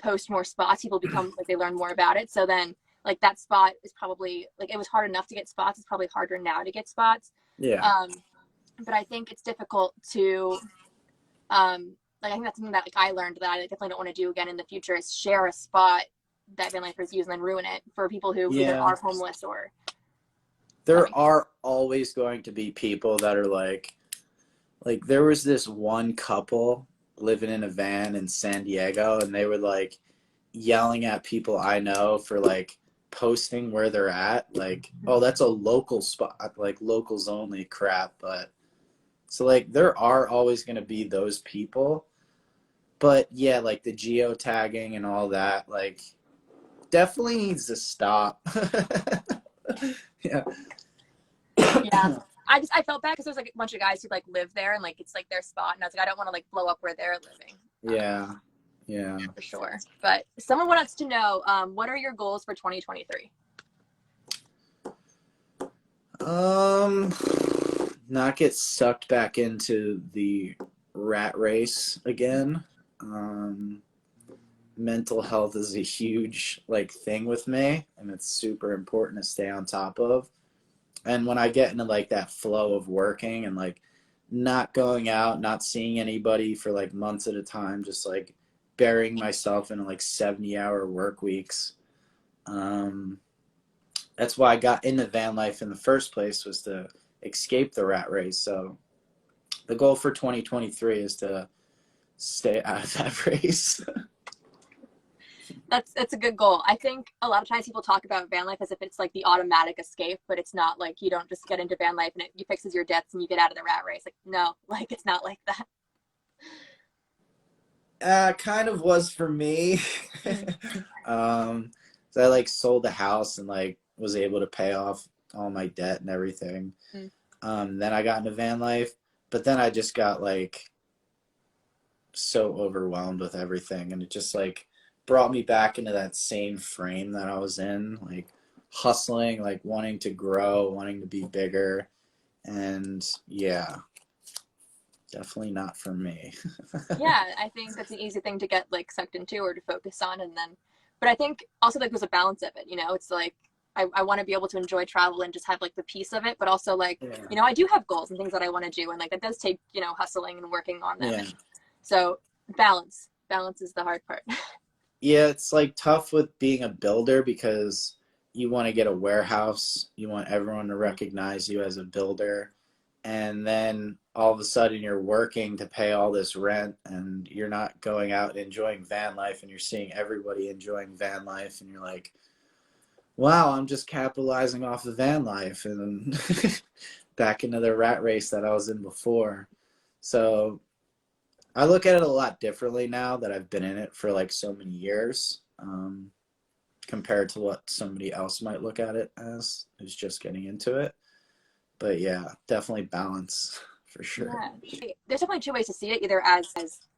Speaker 1: post more spots, people become like they learn more about it. So then like that spot is probably like it was hard enough to get spots. It's probably harder now to get spots.
Speaker 2: Yeah.
Speaker 1: Um, but I think it's difficult to like I think that's something that like I learned that I definitely don't want to do again in the future is share a spot that van lifers use and then ruin it for people who either
Speaker 2: Yeah.
Speaker 1: are homeless or
Speaker 2: There
Speaker 1: like
Speaker 2: are always going to be people that are like there was this one couple living in a van in San Diego, and they were like yelling at people I know for like posting where they're at, like, oh, that's a local spot, like locals only crap. But so like there are always going to be those people, but yeah, like the geotagging and all that, like definitely needs to stop. Yeah.
Speaker 1: yeah. I felt bad because there's like a bunch of guys who like live there and like it's like their spot, and I was like I don't want to like blow up where they're living.
Speaker 2: Yeah. Yeah.
Speaker 1: For sure. But someone wants to know, what are your goals for 2023?
Speaker 2: Um, not get sucked back into the rat race again. Um, Mental health is a huge like thing with me, and it's super important to stay on top of. And when I get into like that flow of working and like not going out, not seeing anybody for like months at a time, just like burying myself in like 70-hour work weeks. Um, that's why I got into van life in the first place, was to escape the rat race. So the goal for 2023 is to stay out of that race.
Speaker 1: That's a good goal. I think a lot of times people talk about van life as if it's like the automatic escape, but it's not. Like you don't just get into van life and it fixes your debts and you get out of the rat race. Like no, like it's not like that.
Speaker 2: Kind of was for me.
Speaker 1: Mm,
Speaker 2: So I like sold the house and like was able to pay off all my debt and everything.
Speaker 1: mm.
Speaker 2: Then I got into van life, but then I just got like so overwhelmed with everything, and it just like brought me back into that same frame that I was in, like hustling, like wanting to grow, wanting to be bigger, and yeah, definitely not for me.
Speaker 1: Yeah, I think that's an easy thing to get like sucked into or to focus on, and then, but I think also like there's a balance of it. You know, it's like I want to be able to enjoy travel and just have like the peace of it, but also like
Speaker 2: Yeah.
Speaker 1: you know I do have goals and things that I want to do, and like that does take you know hustling and working on them.
Speaker 2: Yeah.
Speaker 1: And so balance is the hard part.
Speaker 2: Yeah, it's like tough with being a builder because you want to get a warehouse, you want everyone to recognize you as a builder, and then all of a sudden you're working to pay all this rent and you're not going out and enjoying van life, and you're seeing everybody enjoying van life, and you're like, wow, I'm just capitalizing off of van life and back into the rat race that I was in before. So I look at it a lot differently now that I've been in it for like so many years, compared to what somebody else might look at it as who's just getting into it. But yeah, definitely balance for sure.
Speaker 1: Yeah, there's definitely two ways to see it, either as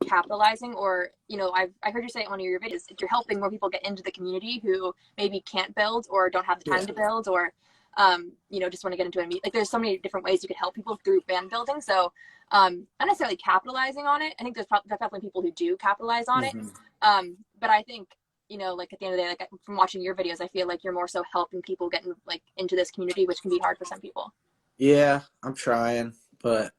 Speaker 1: capitalizing or, you know, I heard you say in one of your videos, you're helping more people get into the community who maybe can't build or don't have the time
Speaker 2: Yeah.
Speaker 1: to build or, just want to get into it. Like there's so many different ways you could help people through van building. So not necessarily capitalizing on it. I think there's definitely people who do capitalize on it. But I think, like at the end of the day, like from watching your videos, I feel like you're more so helping people get like into this community, which can be hard for some people.
Speaker 2: Yeah, I'm trying, but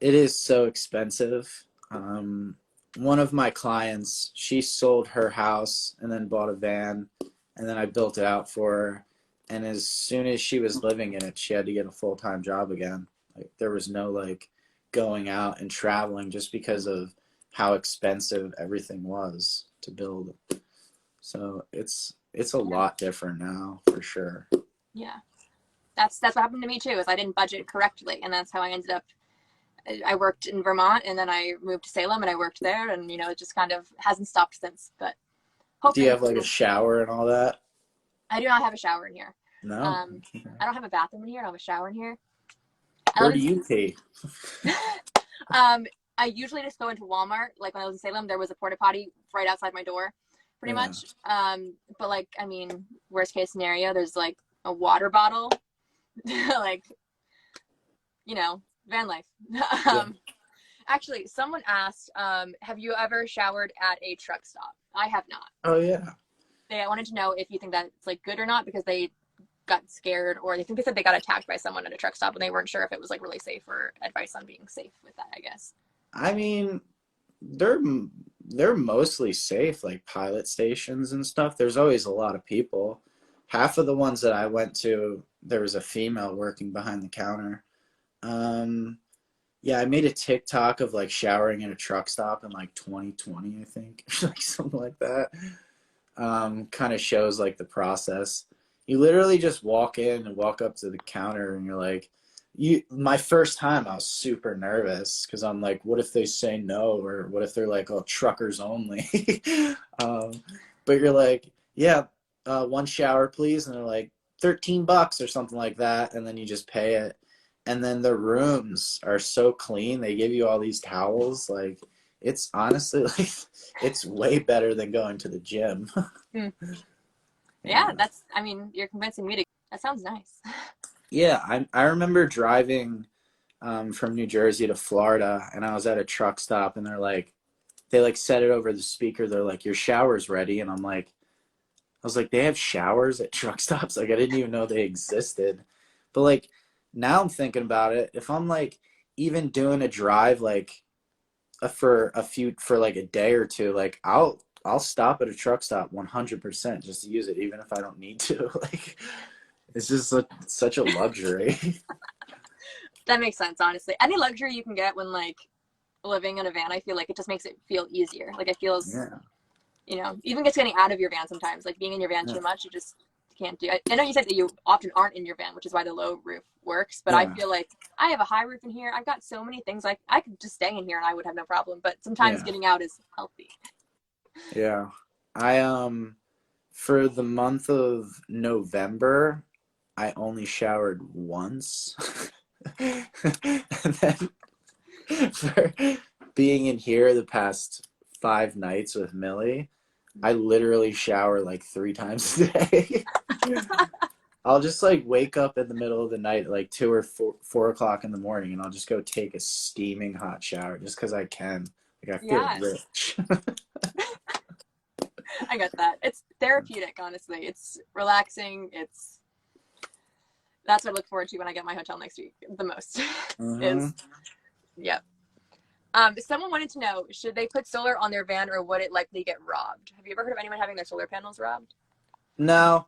Speaker 2: it is so expensive. One of my clients, she sold her house and then bought a van, and then I built it out for her. And as soon as she was living in it, she had to get a full-time job again. Like there was no like going out and traveling just because of how expensive everything was to build. So it's a lot different now for sure.
Speaker 1: Yeah. That's what happened to me too, is I didn't budget correctly, and that's how I ended up. I worked in Vermont, and then I moved to Salem, and I worked there, and it just kind of hasn't stopped since. But
Speaker 2: Do you
Speaker 1: hopefully,
Speaker 2: have like a shower and all that?
Speaker 1: I do not have a shower in here.
Speaker 2: No.
Speaker 1: I don't have a bathroom in here. I don't have a shower in here.
Speaker 2: Where do you pee?
Speaker 1: I usually just go into Walmart. Like when I was in Salem, there was a porta potty right outside my door, pretty much. But like, I mean, worst case scenario, there's like a water bottle, like, van life. Actually, someone asked, have you ever showered at a truck stop? I have not.
Speaker 2: Oh yeah.
Speaker 1: I wanted to know if you think that's like good or not, because they got scared, or they said they got attacked by someone at a truck stop and they weren't sure if it was like really safe, or advice on being safe with that, I guess.
Speaker 2: I mean, they're mostly safe, like pilot stations and stuff. There's always a lot of people. Half of the ones that I went to, there was a female working behind the counter. Yeah, I made a TikTok of like showering in a truck stop in like 2020, I think, like something like that. Kind of shows like the process. You literally just walk in and walk up to the counter, and you're like, my first time I was super nervous because I'm like, what if they say no, or what if they're like, oh, truckers only. But you're like, yeah, one shower please, and they're like $13 or something like that, and then you just pay it. And then the rooms are so clean, they give you all these towels. Like it's honestly like it's way better than going to the gym.
Speaker 1: Yeah, I mean, you're convincing me to. That sounds nice.
Speaker 2: Yeah, I remember driving from New Jersey to Florida, and I was at a truck stop, and they like said it over the speaker. They're like, your shower's ready. And I was like, they have showers at truck stops? Like I didn't even know they existed. But like now I'm thinking about it, if I'm like even doing a drive like for like a day or two, like I'll stop at a truck stop 100% just to use it, even if I don't need to. Like it's just such a luxury.
Speaker 1: That makes sense, honestly. Any luxury you can get when like living in a van, I feel like it just makes it feel easier. Like it feels, even just getting out of your van sometimes, like being in your van too much, you just can't do. I know you said that you often aren't in your van, which is why the low roof works, but I feel like I have a high roof in here. I've got so many things, like I could just stay in here and I would have no problem, but sometimes getting out is healthy.
Speaker 2: Yeah. I for the month of November, I only showered once. And then for being in here the past 5 nights with Millie, I literally shower like 3 times a day. I'll just like wake up in the middle of the night, like 2 or 4 o'clock in the morning, and I'll just go take a steaming hot shower just because I can. Like I feel rich.
Speaker 1: I get that. It's therapeutic, honestly. It's relaxing. That's what I look forward to when I get my hotel next week the most. Someone wanted to know, should they put solar on their van or would it likely get robbed? Have you ever heard of anyone having their solar panels robbed?
Speaker 2: No.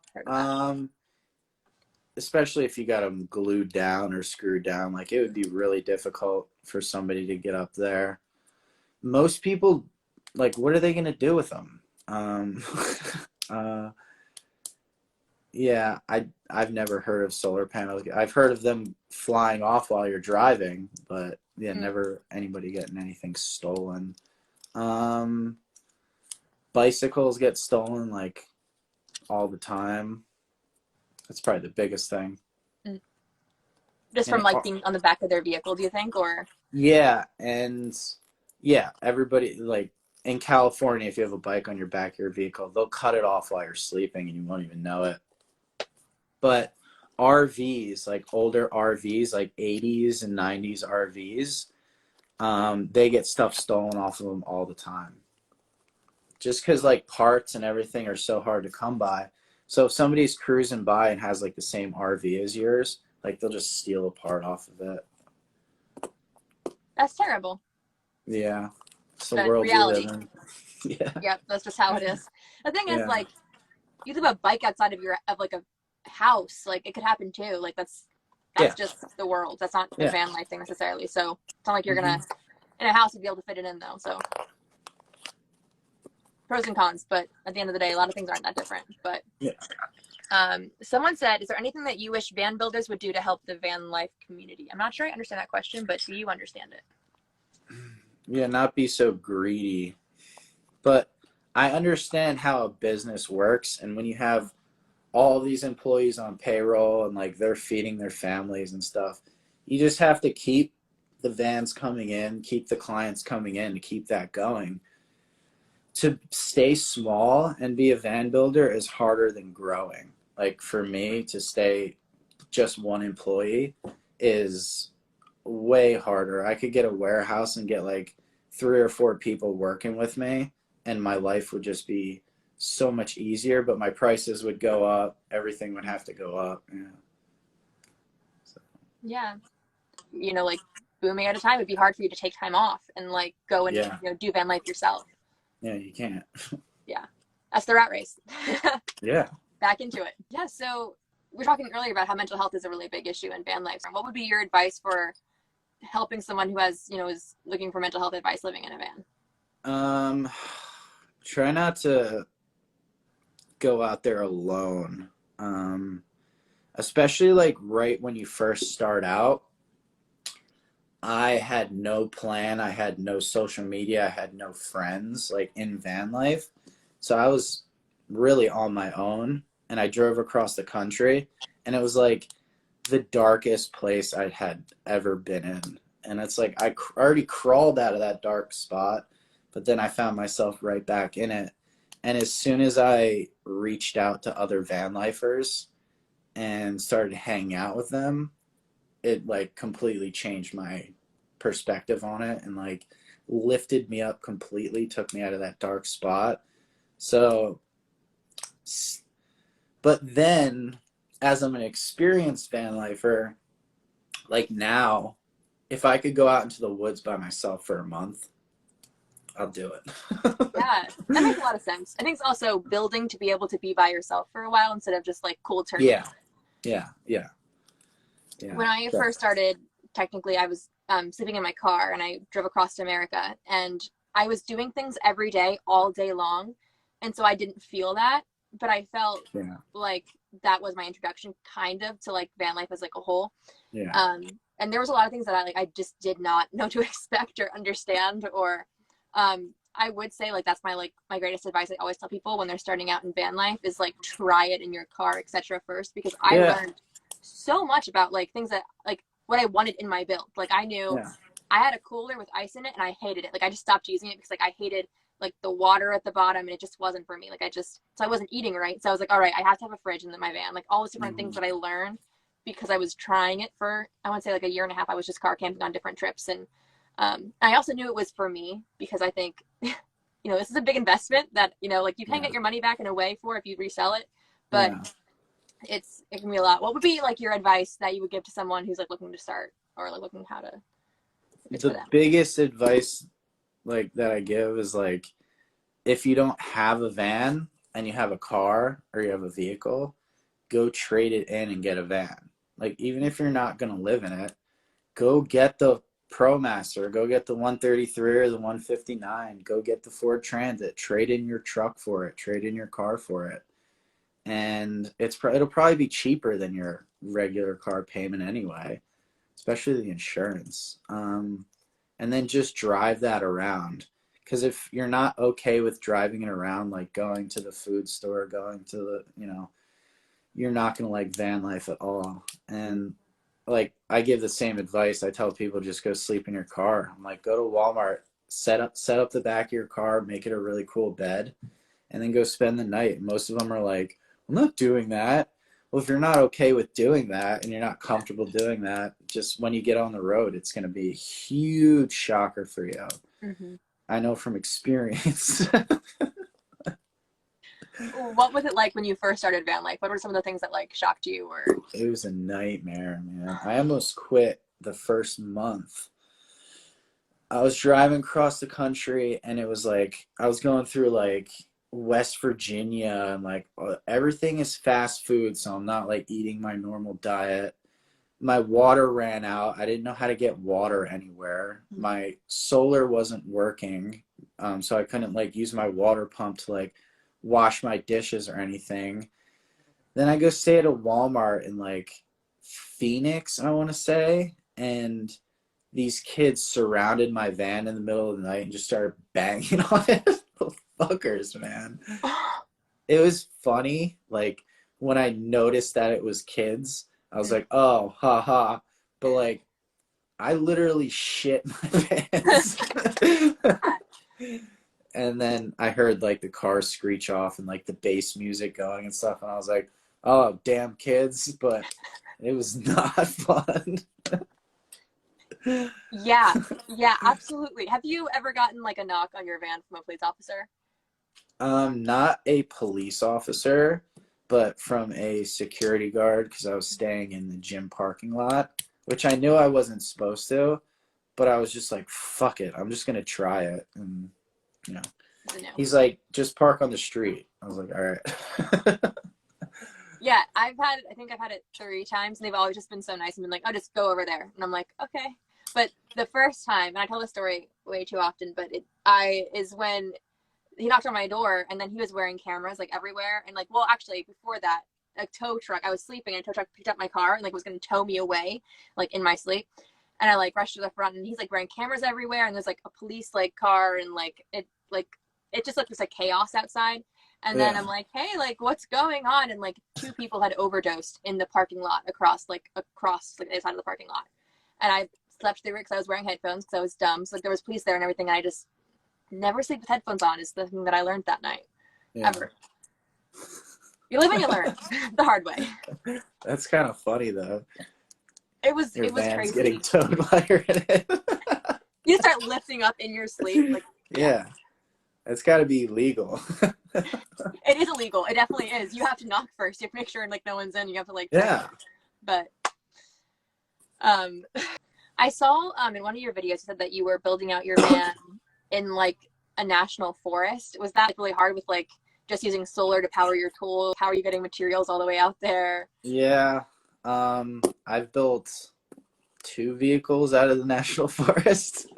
Speaker 2: Especially if you got them glued down or screwed down, like it would be really difficult for somebody to get up there. Most people, like, what are they going to do with them? Yeah, I've never heard of solar panels. I've heard of them flying off while you're driving, but never anybody getting anything stolen. Bicycles get stolen like all the time. That's probably the biggest thing.
Speaker 1: Just from like being on the back of their vehicle, do you think, or?
Speaker 2: Yeah, and everybody, like in California, if you have a bike on your back of your vehicle, they'll cut it off while you're sleeping and you won't even know it. But RVs, like older RVs, like 80s and 90s RVs, they get stuff stolen off of them all the time. Just because like parts and everything are so hard to come by. So if somebody's cruising by and has like the same RV as yours, like they'll just steal a part off of it.
Speaker 1: That's terrible.
Speaker 2: Yeah, it's the
Speaker 1: But
Speaker 2: world we live
Speaker 1: reality.
Speaker 2: in. Yeah,
Speaker 1: Yep, that's just how it is. The thing is,
Speaker 2: yeah,
Speaker 1: like, you leave a bike outside of like a house, like it could happen too. Like that's
Speaker 2: yeah,
Speaker 1: just the world. That's not a
Speaker 2: yeah.
Speaker 1: van life thing necessarily. So it's not like you're
Speaker 2: Hmm.
Speaker 1: gonna in a house you'd be able to fit it in though. So pros and cons, but at the end of the day, a lot of things aren't that different. But
Speaker 2: Yeah.
Speaker 1: someone said, is there anything that you wish van builders would do to help the van life community? I'm not sure I understand that question, but do you understand it?
Speaker 2: Yeah, not be so greedy. But I understand how a business works, and when you have all these employees on payroll and like they're feeding their families and stuff, you just have to keep the vans coming in, keep the clients coming in to keep that going. To stay small and be a van builder is harder than growing. Like for me to stay just one employee is way harder. I could get a warehouse and get like 3 or 4 people working with me, and my life would just be so much easier, but my prices would go up. Everything would have to go up. Yeah. So,
Speaker 1: Yeah, like booming at a time, it'd be hard for you to take time off and like go and
Speaker 2: yeah.
Speaker 1: do van life yourself.
Speaker 2: Yeah, you can't.
Speaker 1: Yeah, that's the rat race.
Speaker 2: Yeah.
Speaker 1: Back into it. Yeah. So we were talking earlier about how mental health is a really big issue in van life. What would be your advice for helping someone who has, is looking for mental health advice living in a van?
Speaker 2: Um, Try not to go out there alone. Especially like right when you first start out. I had no plan. I had no social media. I had no friends like in van life. So I was really on my own, and I drove across the country, and it was like the darkest place I had ever been in. And it's like I already crawled out of that dark spot, but then I found myself right back in it. And as soon as I reached out to other van lifers and started hanging out with them, it like completely changed my perspective on it and like lifted me up completely, took me out of that dark spot. So, but then as I'm an experienced van lifer, like now, if I could go out into the woods by myself for a month, I'll do
Speaker 1: Yeah, that
Speaker 2: it.
Speaker 1: makes a lot of sense. I think it's also building to be able to be by yourself for a while instead of just like cold turkey.
Speaker 2: Yeah, yeah, yeah, yeah.
Speaker 1: When I first started, technically, I was sleeping in my car and I drove across to America, and I was doing things every day, all day long. And so I didn't feel that, but I felt
Speaker 2: Yeah,
Speaker 1: like that was my introduction kind of to like van life as like a whole.
Speaker 2: yeah,
Speaker 1: Um, and there was a lot of things that I just did not know to expect or understand, or I would say like that's my greatest advice I always tell people when they're starting out in van life is like try it in your car, etc. first, because I
Speaker 2: yeah,
Speaker 1: learned so much about like things that like what I wanted in my build. Like I knew
Speaker 2: yeah.
Speaker 1: I had a cooler with ice in it and I hated it. Like I just stopped using it because like I hated like the water at the bottom and it just wasn't for me. Like so I wasn't eating right. So I was like, all right, I have to have a fridge in my van. Like all those different things
Speaker 2: Mhm.
Speaker 1: that I learned because I was trying it for I want to say like a year and a half. I was just car camping on different trips, and I also knew it was for me because I think this is a big investment that like you can
Speaker 2: Yeah,
Speaker 1: get your money back in a way for if you resell it, but
Speaker 2: yeah.
Speaker 1: it can be a lot. What would be like your advice that you would give to someone who's like looking to start or like looking how to if it's for
Speaker 2: The
Speaker 1: them?
Speaker 2: biggest advice like that I give is like if you don't have a van and you have a car or you have a vehicle, go trade it in and get a van. Like even if you're not going to live in it, go get the ProMaster, go get the 133 or the 159, go get the Ford Transit, trade in your truck for it, trade in your car for it. And it'll probably be cheaper than your regular car payment anyway, especially the insurance. And then just drive that around. Because if you're not okay with driving it around, like going to the food store, going to you're not going to like van life at all. And like, I give the same advice. I tell people just go sleep in your car. I'm like, go to Walmart, set up the back of your car, make it a really cool bed, and then go spend the night. Most of them are like, I'm not doing that. Well, if you're not okay with doing that and you're not comfortable doing that, just when you get on the road, it's going to be a huge shocker for you.
Speaker 1: Mm-hmm.
Speaker 2: I know from experience.
Speaker 1: What was it like when you first started van life? What were some of the things that like shocked you or?
Speaker 2: It was a nightmare, man. I almost quit the first month. I was driving across the country and it was like I was going through like West Virginia and like everything is fast food, so I'm not like eating my normal diet. My water ran out. I didn't know how to get water anywhere. My solar wasn't working, so I couldn't like use my water pump to like wash my dishes or anything. Then I go stay at a Walmart in like Phoenix, I want to say, and these kids surrounded my van in the middle of the night and just started banging on it. Fuckers, man. It was funny. Like when I noticed that it was kids, I was like, oh, ha ha. But like, I literally shit my pants. And then I heard like the car screech off and like the bass music going and stuff. And I was like, oh, damn kids. But it was not fun.
Speaker 1: Yeah, yeah, absolutely. Have you ever gotten like a knock on your van from a police officer?
Speaker 2: Not a police officer, but from a security guard because I was staying in the gym parking lot, which I knew I wasn't supposed to, but I was just like, fuck it, I'm just gonna try it. And you know,
Speaker 1: No.
Speaker 2: he's like, just park on the street. I was like, all right.
Speaker 1: Yeah, I think I've had it 3 times, and they've always just been so nice and been like, "Oh, just go over there," and I'm like, "Okay." But the first time, and I tell this story way too often, but is when he knocked on my door, and then he was wearing cameras like everywhere, and like, well, actually, before that, a tow truck. I was sleeping, and a tow truck picked up my car and like was going to tow me away, like in my sleep, and I like rushed to the front, and he's like wearing cameras everywhere, and there's like a police like car, and it just looked like chaos outside. And then
Speaker 2: Yeah.
Speaker 1: I'm like, hey, like, what's going on? And like 2 people had overdosed in the parking lot across the side of the parking lot. And I slept through it because I was wearing headphones because I was dumb. So like there was police there and everything. And I just never sleep with headphones on is the thing that I learned that night.
Speaker 2: Yeah.
Speaker 1: Ever. You live and you learn the hard way.
Speaker 2: That's kind of funny though.
Speaker 1: It was
Speaker 2: Van's
Speaker 1: crazy.
Speaker 2: getting towed while you're in it.
Speaker 1: You start lifting up in your sleep. Like,
Speaker 2: yeah. It's got to be legal.
Speaker 1: it is illegal. It definitely is. You have to knock first. You have to make sure like no one's in. You have to like
Speaker 2: Yeah.
Speaker 1: But I saw in one of your videos you said that you were building out your van in like a national forest. Was that like, really hard with like just using solar to power your tools? How are you getting materials all the way out there?
Speaker 2: Yeah. I've built 2 vehicles out of the national forest.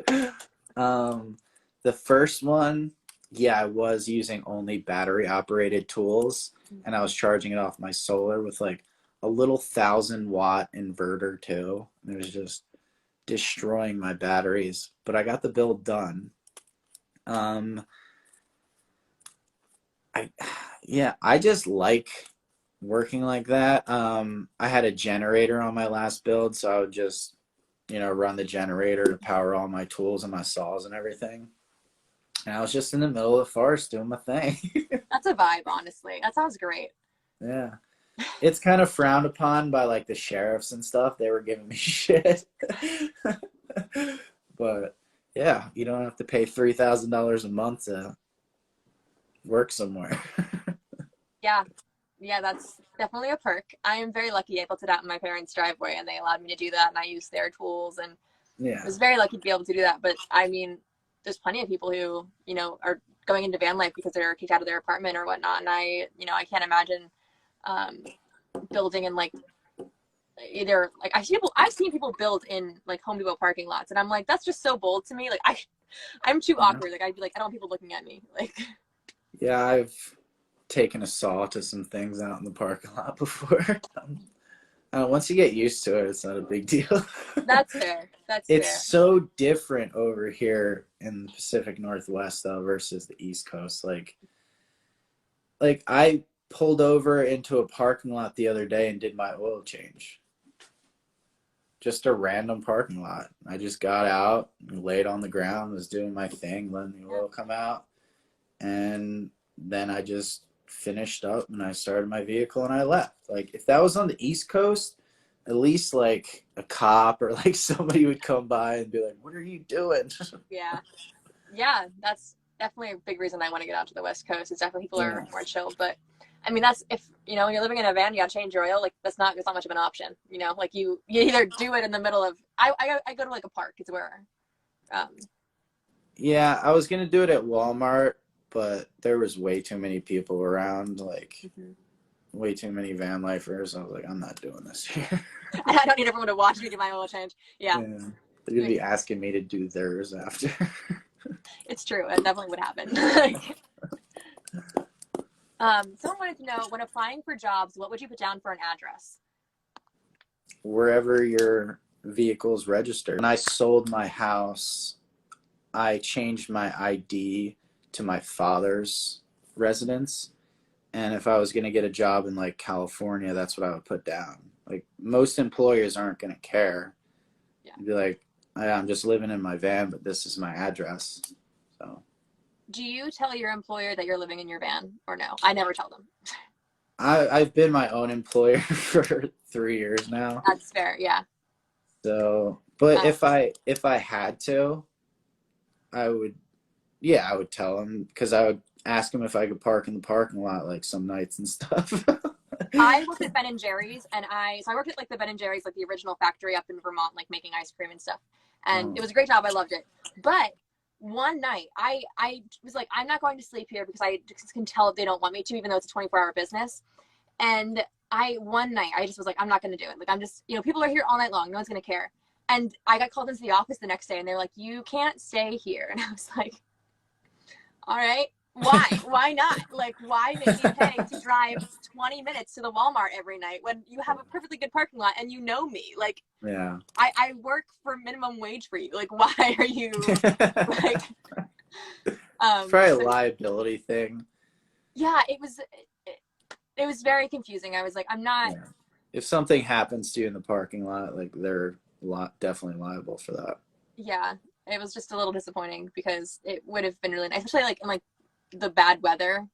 Speaker 2: The first one, yeah, I was using only battery operated tools and I was charging it off my solar with like a little 1,000-watt inverter too. And it was just destroying my batteries, but I got the build done. I yeah, I just like working like that. I had a generator on my last build, so I would just, run the generator to power all my tools and my saws and everything. And I was just in the middle of the forest doing my thing.
Speaker 1: That's a vibe, honestly. That sounds great.
Speaker 2: Yeah. It's kind of frowned upon by like the sheriffs and stuff. They were giving me shit. But yeah, you don't have to pay $3,000 a month to work somewhere.
Speaker 1: Yeah. Yeah, that's definitely a perk. I am very lucky I built it out in my parents' driveway and they allowed me to do that and I used their tools and
Speaker 2: Yeah.
Speaker 1: I was very lucky to be able to do that. But I mean, there's plenty of people who, are going into van life because they're kicked out of their apartment or whatnot. And I can't imagine building in like either like I've seen people build in like Home Depot parking lots and I'm like, that's just so bold to me. Like I'm too awkward. Like I'd be like, I don't want people looking at me. Like
Speaker 2: Yeah, I've taken a saw to some things out in the parking lot before. Once you get used to it, it's not a big deal.
Speaker 1: that's fair.
Speaker 2: It's so different over here in the Pacific Northwest though versus the East Coast. Like I pulled over into a parking lot the other day and did my oil change. Just a random parking lot. I just got out, laid on the ground, was doing my thing, letting the oil come out, and then I just finished up and I started my vehicle and I left. Like if that was on the East Coast, at least like a cop or like somebody would come by and be like, "What are you doing?"
Speaker 1: Yeah. Yeah, that's definitely a big reason I want to get out to the West Coast. It's definitely people are
Speaker 2: Yeah.
Speaker 1: more chill. But I mean, that's if when you're living in a van, you gotta change your oil. Like there's not much of an option. Like you either do it in the middle of I go to like a park. It's where um
Speaker 2: Yeah, I was gonna do it at Walmart, but there was way too many people around, like
Speaker 1: mhm.
Speaker 2: way too many van lifers. I was like, I'm not doing this here.
Speaker 1: I don't need everyone to watch me do my oil change. Yeah,
Speaker 2: Yeah. They're gonna be asking me to do theirs after.
Speaker 1: it's true. It definitely would happen. Someone wanted to know when applying for jobs, what would you put down for an address?
Speaker 2: Wherever your vehicle's registered. When I sold my house, I changed my ID to my father's residence. And if I was going to get a job in like California, that's what I would put down. Like most employers aren't going to care.
Speaker 1: Yeah.
Speaker 2: You'd be like, I'm just living in my van, but this is my address. So.
Speaker 1: Do you tell your employer that you're living in your van or no? I never tell them.
Speaker 2: I've been my own employer for 3 years now.
Speaker 1: That's fair. Yeah.
Speaker 2: So, but if I had to, I would tell him because I would ask him if I could park in the parking lot like some nights and stuff.
Speaker 1: I worked at Ben and Jerry's, and I worked at like the Ben and Jerry's, like the original factory up in Vermont, like making ice cream and stuff. And it was a great job. I loved it. But one night, I was like, I'm not going to sleep here because I just can tell if they don't want me to, even though it's a 24-hour business. And one night, I just was like, I'm not going to do it. Like, I'm just, people are here all night long. No one's going to care. And I got called into the office the next day, and they were like, you can't stay here. And I was like, all right. Why? Why not? Like, why make me pay to drive 20 minutes to the Walmart every night when you have a perfectly good parking lot and you know me? Like,
Speaker 2: yeah.
Speaker 1: I work for minimum wage for you. Like, why are you like?
Speaker 2: It's probably a liability thing.
Speaker 1: Yeah, it was very confusing. I was like, I'm not.
Speaker 2: Yeah. If something happens to you in the parking lot, like they're definitely liable for that.
Speaker 1: Yeah, it was just a little disappointing because it would have been really nice, especially like in like the bad weather.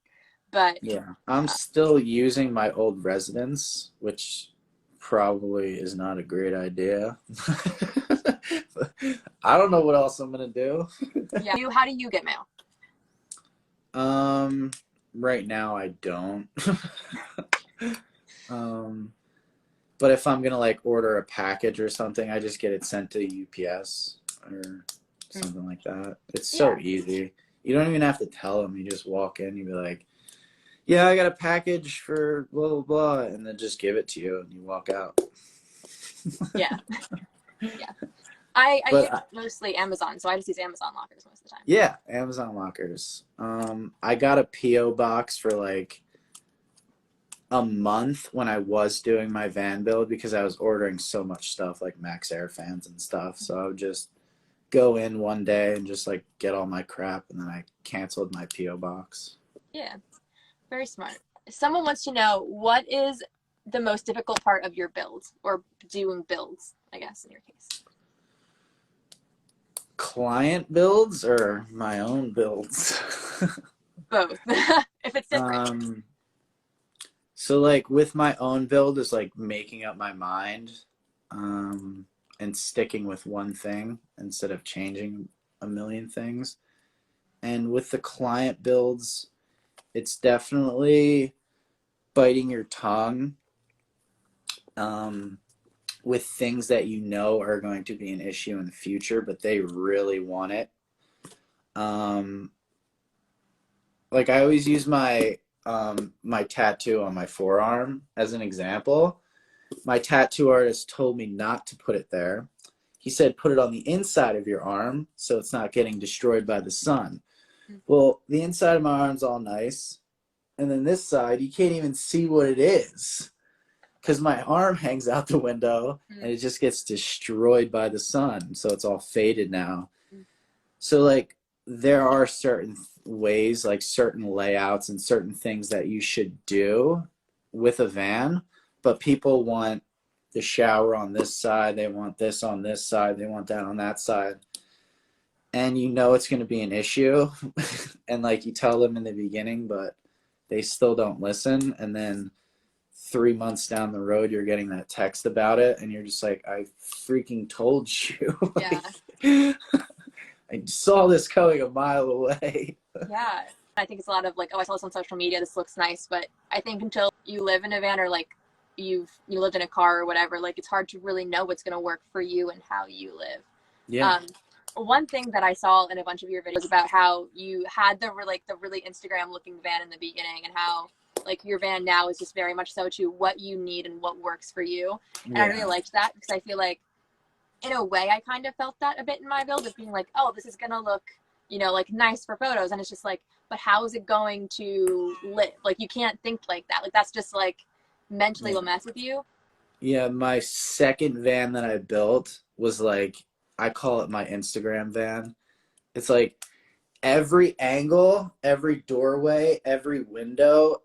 Speaker 1: But
Speaker 2: yeah, I'm still using my old residence, which probably is not a great idea. I don't know what else I'm gonna do.
Speaker 1: yeah, how do you get mail?
Speaker 2: Right now I don't. But if I'm gonna like order a package or something, I just get it sent to UPS or something like that. It's so easy. You don't even have to tell them. You just walk in. You be like, "Yeah, I got a package for blah blah blah," and then just give it to you, and you walk out.
Speaker 1: Yeah, yeah. I use mostly Amazon, so I just use Amazon lockers most of the time.
Speaker 2: Yeah, Amazon lockers. I got a PO box for like a month when I was doing my van build because I was ordering so much stuff like Max Air fans and stuff. So I would just go in one day and just like get all my crap, and then I canceled my PO box.
Speaker 1: Yeah, very smart. Someone wants to know, what is the most difficult part of your build or doing builds, I guess, in your case?
Speaker 2: Client builds or my own builds?
Speaker 1: Both. If it's different.
Speaker 2: So like with my own build is like making up my mind and sticking with one thing instead of changing a million things. And with the client builds, it's definitely biting your tongue with things that you know are going to be an issue in the future, but they really want it. Like I always use my my tattoo on my forearm as an example. My tattoo artist told me not to put it there. He said put it on the inside of your arm so it's not getting destroyed by the sun. Well, the inside of my arm's all nice, and then this side you can't even see what it is because my arm hangs out the window and it just gets destroyed by the sun, so it's all faded now. So like there are certain ways, like certain layouts and certain things that you should do with a van, but people want the shower on this side, they want this on this side, they want that on that side, and you know it's going to be an issue and like you tell them in the beginning, but they still don't listen. And then 3 months down the road, you're getting that text about it, and you're just like, I freaking told you.
Speaker 1: Yeah.
Speaker 2: Like, I saw this coming a mile away.
Speaker 1: Yeah. I think it's a lot of like, oh, I saw this on social media, this looks nice, but I think until you live in a van or like you lived in a car or whatever, like it's hard to really know what's going to work for you and how you live.
Speaker 2: Yeah.
Speaker 1: One thing that I saw in a bunch of your videos about how you had the really Instagram looking van in the beginning, and how like your van now is just very much so to what you need and what works for you. And I really liked that, because I feel like in a way I kind of felt that a bit in my build, of being like, oh, this is gonna look, like nice for photos, and it's just like, but how is it going to live? Like, you can't think like that. Like, that's just like mentally will mess with you.
Speaker 2: Yeah, my second van that I built was like, I call it my Instagram van. It's like every angle, every doorway, every window,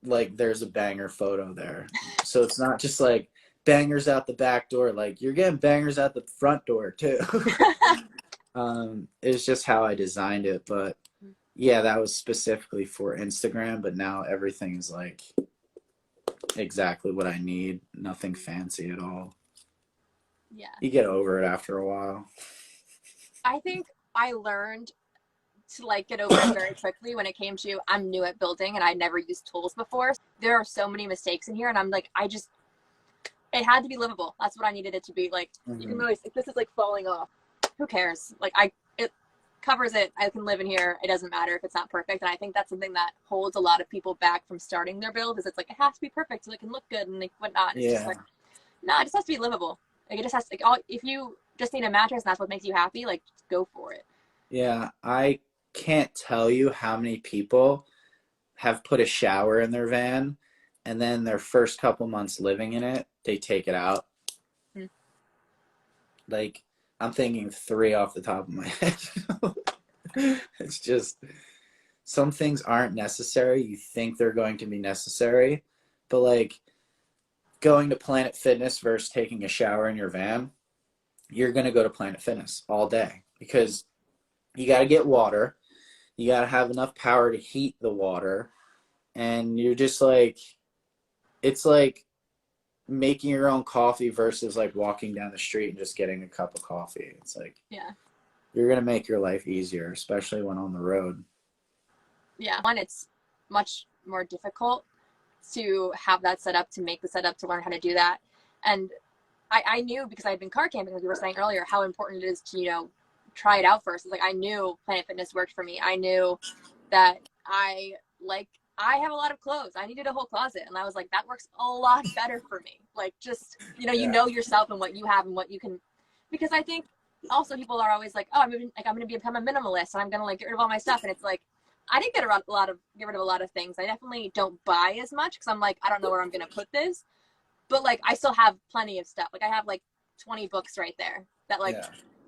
Speaker 2: like there's a banger photo there. So it's not just like bangers out the back door, like you're getting bangers out the front door too. It's just how I designed it, but yeah, that was specifically for Instagram, but now everything is like exactly what I need. Nothing fancy at all.
Speaker 1: Yeah.
Speaker 2: You get over it after a while.
Speaker 1: I think I learned to like get over it very quickly when it came to, I'm new at building and I never used tools before. There are so many mistakes in here, and I'm like, it had to be livable. That's what I needed it to be. Like, you can really, if this is like falling off, who cares? Like, it covers it. I can live in here. It doesn't matter if it's not perfect. And I think that's something that holds a lot of people back from starting their build, is it's like, it has to be perfect so it can look good and like whatnot. And it's just like, no, it just has to be livable. Like, it just has to, like, if you just need a mattress and that's what makes you happy, like, just go for it.
Speaker 2: Yeah, I can't tell you how many people have put a shower in their van, and then their first couple months living in it, they take it out.
Speaker 1: Hmm.
Speaker 2: Like, I'm thinking 3 off the top of my head. It's just, some things aren't necessary. You think they're going to be necessary, but like going to Planet Fitness versus taking a shower in your van, you're going to go to Planet Fitness all day, because you got to get water. You got to have enough power to heat the water. And you're just like, it's like making your own coffee versus like walking down the street and just getting a cup of coffee. It's like,
Speaker 1: Yeah.
Speaker 2: you're going to make your life easier, especially when on the road.
Speaker 1: Yeah. One, it's much more difficult to have that set up, to make the setup, to learn how to do that. And I knew, because I had been car camping, like we were saying earlier, how important it is to, try it out first. It's like, I knew Planet Fitness worked for me. I knew that I have a lot of clothes. I needed a whole closet. And I was like, that works a lot better for me. Like, just, you know yourself and what you have and what you can, because I think also people are always like, oh, I'm going to become a minimalist and I'm going to like get rid of all my stuff. And it's like, I didn't get rid of a lot of things. I definitely don't buy as much, because I'm like, I don't know where I'm going to put this. But like, I still have plenty of stuff. Like, I have like 20 books right there that like,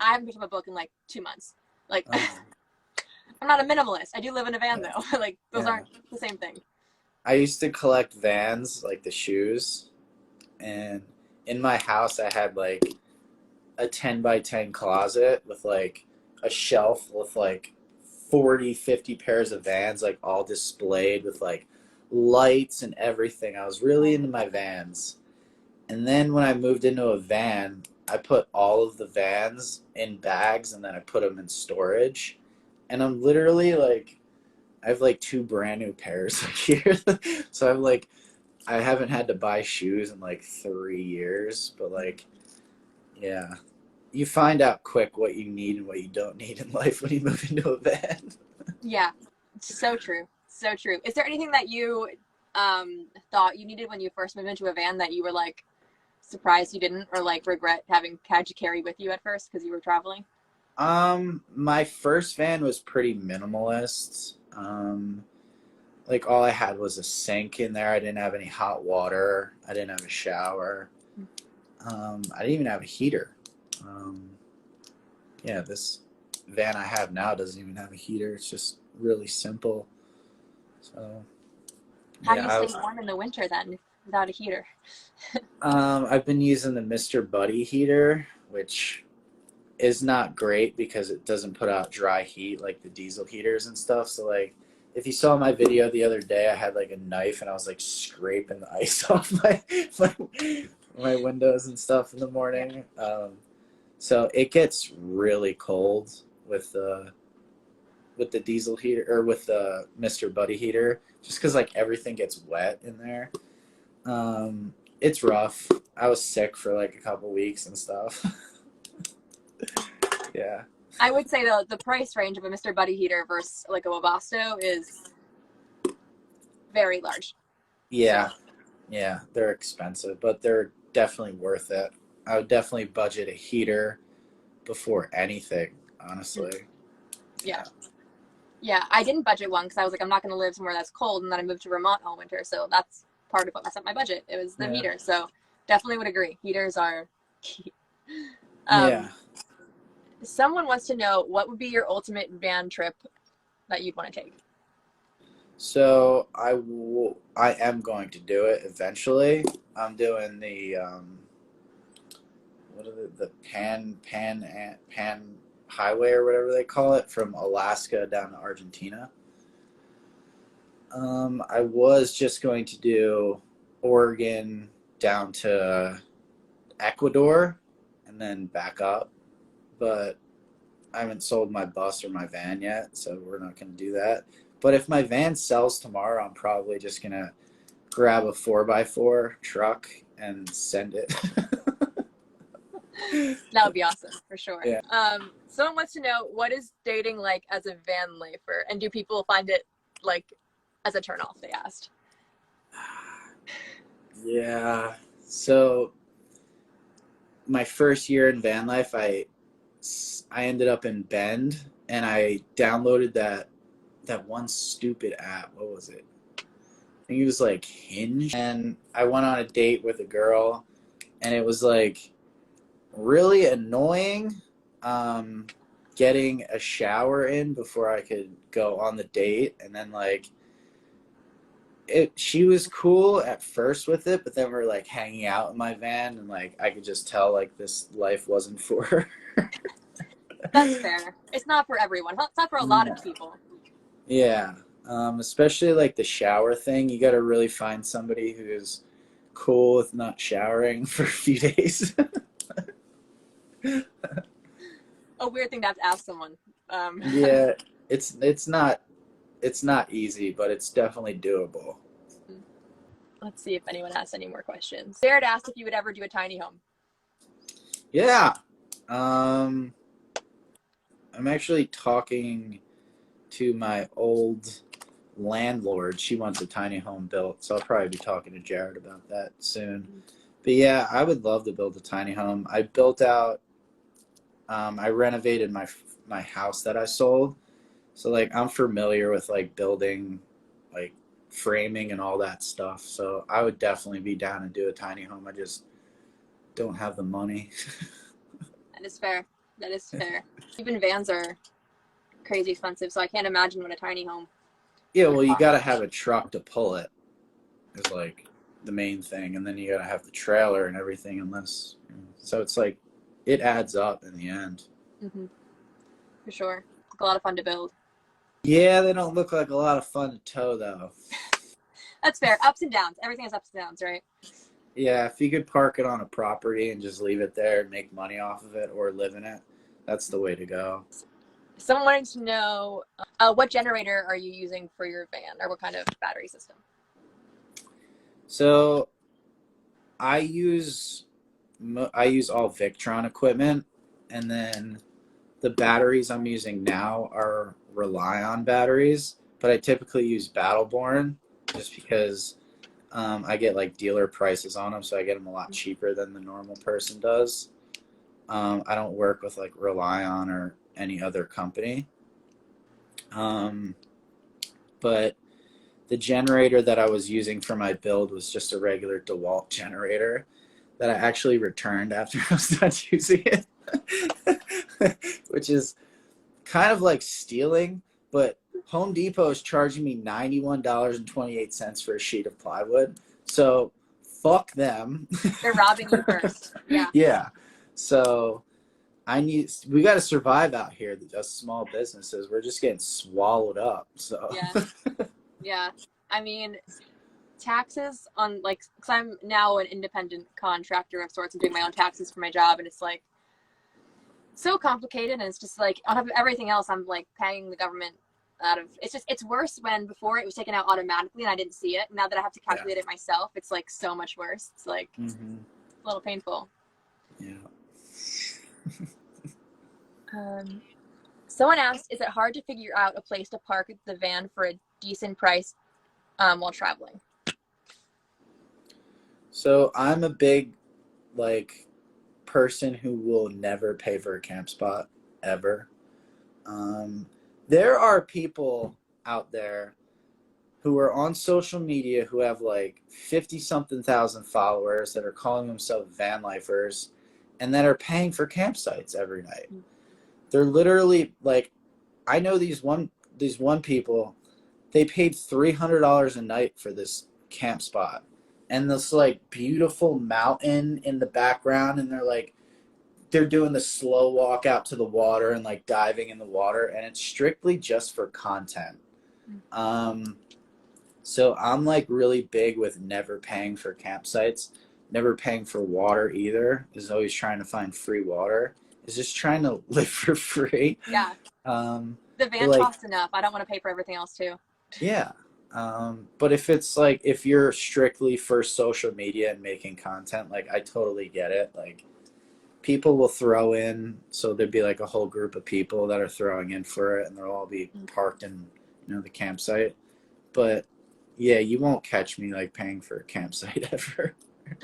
Speaker 1: I haven't picked up a book in like 2 months. Like, I'm not a minimalist. I do live in a van though. Like, those aren't the same thing.
Speaker 2: I used to collect Vans, like the shoes. And in my house, I had like a 10 by 10 closet with like a shelf with like 40, 50 pairs of Vans, like all displayed with like lights and everything. I was really into my Vans. And then when I moved into a van, I put all of the Vans in bags, and then I put them in storage. And I'm literally like, I have like 2 brand new pairs here. So I'm like, I haven't had to buy shoes in like 3 years, but like, yeah, you find out quick what you need and what you don't need in life when you move into a van.
Speaker 1: Yeah, so true. So true. Is there anything that you thought you needed when you first moved into a van that you were like surprised you didn't, or like regret having had to carry with you at first because you were traveling?
Speaker 2: My first van was pretty minimalist. Like all I had was a sink in there. I didn't have any hot water. I didn't have a shower. I didn't even have a heater. Yeah, this van I have now doesn't even have a heater. It's just really simple. So,
Speaker 1: How do you stay warm in the winter then without a heater?
Speaker 2: I've been using the Mr. Buddy heater, which is not great because it doesn't put out dry heat like the diesel heaters and stuff. So like, if you saw my video the other day, I had like a knife and I was like scraping the ice off my, my windows and stuff in the morning. So it gets really cold with the diesel heater or with the Mr. Buddy heater, just because like everything gets wet in there. It's rough. I was sick for like a couple weeks and stuff. Yeah.
Speaker 1: I would say the price range of a Mr. Buddy heater versus like a Webasto is very large.
Speaker 2: Yeah.
Speaker 1: So,
Speaker 2: Yeah. They're expensive, but they're definitely worth it. I would definitely budget a heater before anything, honestly.
Speaker 1: yeah. Yeah, I didn't budget one because I was like, I'm not going to live somewhere that's cold, and then I moved to Vermont all winter, so that's part of what messed up my budget. It was the heater, so definitely would agree. Heaters are key.
Speaker 2: Yeah.
Speaker 1: Someone wants to know, what would be your ultimate van trip that you'd want to take?
Speaker 2: So I am going to do it eventually. I'm doing the what are the pan highway or whatever they call it, from Alaska down to Argentina. I was just going to do Oregon down to Ecuador and then back up, but I haven't sold my bus or my van yet, so we're not going to do that. But if my van sells tomorrow, I'm probably just going to grab a 4x4 truck and send it.
Speaker 1: That would be awesome, for sure.
Speaker 2: Yeah.
Speaker 1: Someone wants to know, what is dating like as a van lifer? And do people find it like as a turnoff, they asked.
Speaker 2: Yeah. So my first year in van life, I ended up in Bend, and I downloaded that one stupid app. What was it? I think it was like Hinge. And I went on a date with a girl, and it was like really annoying getting a shower in before I could go on the date. And then like she was cool at first with it, but then we're like hanging out in my van, and like I could just tell like this life wasn't for her.
Speaker 1: That's fair. It's not for everyone. It's not for a lot of people.
Speaker 2: Yeah. Especially like the shower thing. You got to really find somebody who's cool with not showering for a few days.
Speaker 1: A weird thing to have to ask someone.
Speaker 2: Yeah, it's not easy, but it's definitely doable.
Speaker 1: Let's see if anyone has any more questions. Jared asked if you would ever do a tiny home.
Speaker 2: Yeah. I'm actually talking to my old landlord. She wants a tiny home built, so I'll probably be talking to Jared about that soon. But yeah, I would love to build a tiny home. I built out I renovated my house that I sold. So like I'm familiar with like building, like framing and all that stuff. So I would definitely be down to do a tiny home. I just don't have the money.
Speaker 1: That is fair. That is fair. Even vans are crazy expensive, so I can't imagine what a tiny home.
Speaker 2: Yeah, well, you got to have a truck to pull it is like the main thing. And then you got to have the trailer and everything, unless, so it's like, it adds up in the end.
Speaker 1: Mm-hmm. For sure. It's a lot of fun to build.
Speaker 2: Yeah, they don't look like a lot of fun to tow, though.
Speaker 1: That's fair. Ups and downs. Everything has ups and downs, right?
Speaker 2: Yeah, if you could park it on a property and just leave it there and make money off of it or live in it, that's the way to go.
Speaker 1: Someone wanted to know, what generator are you using for your van, or what kind of battery system?
Speaker 2: So I use all Victron equipment, and then the batteries I'm using now are Rely-On batteries, but I typically use Battleborn just because I get like dealer prices on them, so I get them a lot cheaper than the normal person does. I don't work with like Rely-On or any other company. But the generator that I was using for my build was just a regular DeWalt generator that I actually returned after I was done using it, which is kind of like stealing, but Home Depot is charging me $91.28 for a sheet of plywood. So fuck them.
Speaker 1: They're robbing you first. Yeah.
Speaker 2: Yeah. So we got to survive out here. Us small businesses, we're just getting swallowed up. So
Speaker 1: Yeah. Yeah. I mean, taxes on like, because I'm now an independent contractor of sorts and doing my own taxes for my job, and it's like so complicated, and it's just like on top of everything else, I'm like paying the government out of, it's worse when before it was taken out automatically and I didn't see it. Now that I have to
Speaker 2: yeah.
Speaker 1: calculate it myself, it's like so much worse. It's like a little painful.
Speaker 2: Yeah.
Speaker 1: Someone asked, is it hard to figure out a place to park the van for a decent price while traveling?
Speaker 2: So I'm a big like person who will never pay for a camp spot ever. There are people out there who are on social media who have like 50 something thousand followers that are calling themselves VanLifers and that are paying for campsites every night. They're literally like, I know these one people, they paid $300 a night for this camp spot and this like beautiful mountain in the background, and they're doing the slow walk out to the water and like diving in the water, and it's strictly just for content. So I'm like really big with never paying for campsites, never paying for water either. Is always trying to find free water. Is just trying to live for free.
Speaker 1: Yeah. The van
Speaker 2: like,
Speaker 1: costs enough. I don't want to pay for everything else too.
Speaker 2: yeah. But if it's like, if you're strictly for social media and making content, like I totally get it. Like people will throw in, so there'd be like a whole group of people that are throwing in for it and they'll all be parked in, the campsite. But yeah, you won't catch me like paying for a campsite ever.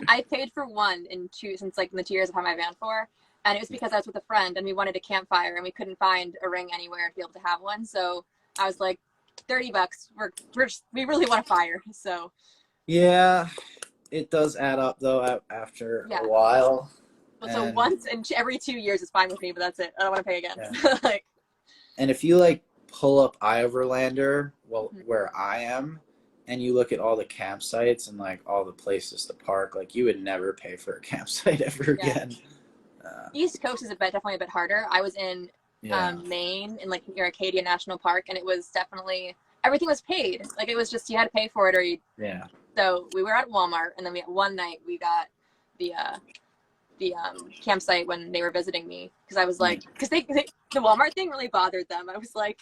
Speaker 1: I paid for one in two, since like in the 2 years I've had my van for, and it was because I was with a friend and we wanted a campfire and we couldn't find a ring anywhere to be able to have one. So I was like, $30. We really want a fire. So
Speaker 2: Yeah, it does add up though after a while.
Speaker 1: So once in every 2 years is fine with me, but that's it. I don't want to pay again.
Speaker 2: Yeah.
Speaker 1: Like,
Speaker 2: and if you like pull up Overlander, well, where I am, and you look at all the campsites and like all the places to park, like you would never pay for a campsite ever again.
Speaker 1: East Coast is definitely a bit harder. I was in Maine, in like near Acadia National Park, and it was definitely, everything was paid. Like it was just, you had to pay for it or you.
Speaker 2: Yeah.
Speaker 1: So we were at Walmart, and then one night we got the campsite when they were visiting me, because I was like, because the Walmart thing really bothered them. I was like,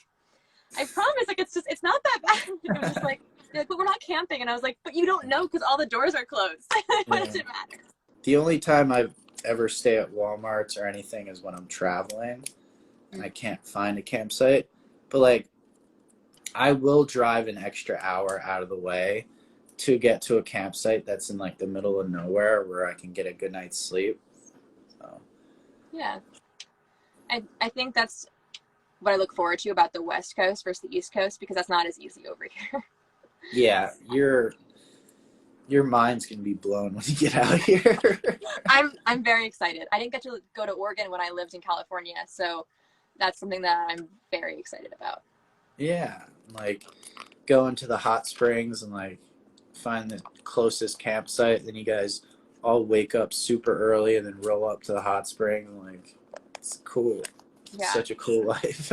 Speaker 1: I promise, like it's not that bad. It was just like, they're like, but we're not camping, and I was like, but you don't know because all the doors are closed. What does it matter?
Speaker 2: The only time I've ever stay at Walmarts or anything is when I'm traveling and I can't find a campsite. But like, I will drive an extra hour out of the way to get to a campsite that's in like the middle of nowhere where I can get a good night's sleep. So. Yeah.
Speaker 1: I think that's what I look forward to about the West Coast versus the East Coast, because that's not as easy over here.
Speaker 2: Yeah, your mind's gonna be blown when you get out here.
Speaker 1: I'm very excited. I didn't get to go to Oregon when I lived in California, so that's something that I'm very excited about.
Speaker 2: Yeah, like going to the hot springs and like find the closest campsite. Then you guys all wake up super early and then roll up to the hot spring. Like, it's cool. Yeah. Such a cool life.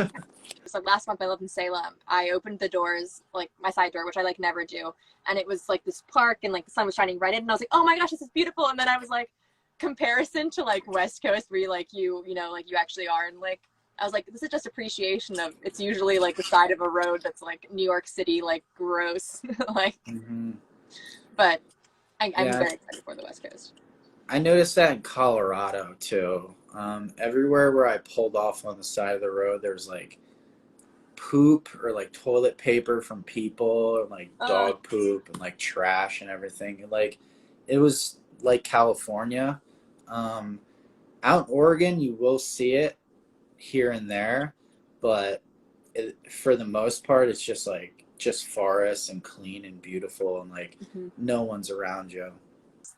Speaker 1: So last month I lived in Salem. I opened the doors, like my side door, which I like never do, and it was like this park, and like the sun was shining right in, and I was like, oh my gosh, this is beautiful. And then I was like, comparison to like West Coast, where you like you know like you actually are, and like I was like, this is just appreciation of, it's usually like the side of a road that's like New York City, like gross. Like, but I'm very excited for the West Coast.
Speaker 2: I noticed that in Colorado too. Everywhere where I pulled off on the side of the road, there's like poop or like toilet paper from people, or like dog poop and like trash and everything. Like, it was like California. Out in Oregon, you will see it here and there, but for the most part, it's just like forest and clean and beautiful, and like no one's around you.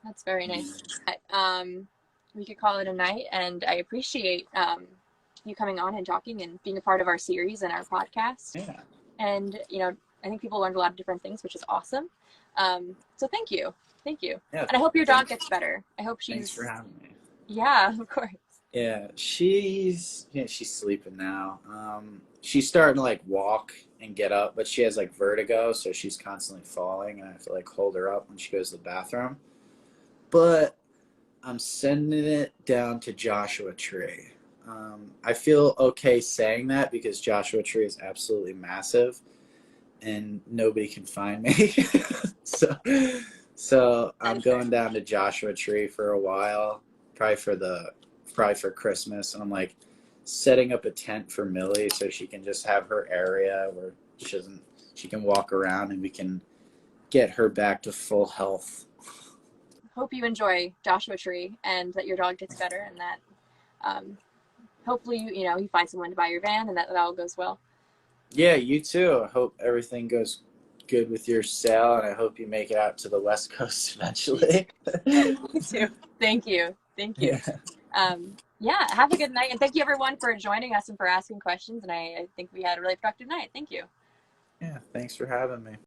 Speaker 1: That's very nice. We could call it a night, and I appreciate you coming on and talking and being a part of our series and our podcast.
Speaker 2: Yeah.
Speaker 1: And you know, I think people learned a lot of different things, which is awesome. So thank you. Yeah, and I hope your dog gets better. I hope she's.
Speaker 2: Thanks for having me.
Speaker 1: Yeah, of course.
Speaker 2: Yeah, she's sleeping now. She's starting to like walk and get up, but she has like vertigo, so she's constantly falling, and I have to like hold her up when she goes to the bathroom. But I'm sending it down to Joshua Tree. I feel okay saying that because Joshua Tree is absolutely massive, and nobody can find me. so, so
Speaker 1: That
Speaker 2: I'm
Speaker 1: is fair.
Speaker 2: going down to Joshua Tree for a while, probably for the probably for Christmas, and I'm like setting up a tent for Millie so she can just have her area where she can walk around and we can get her back to full health.
Speaker 1: Hope you enjoy Joshua Tree and that your dog gets better and that um, hopefully you find someone to buy your van and that all goes well.
Speaker 2: Yeah, you too. I hope everything goes good with your sale, and I hope you make it out to the West Coast eventually.
Speaker 1: Me too. Thank you. Thank you.
Speaker 2: Yeah.
Speaker 1: Yeah, have a good night. And thank you everyone for joining us and for asking questions. And I think we had a really productive night. Thank you.
Speaker 2: Yeah, thanks for having me.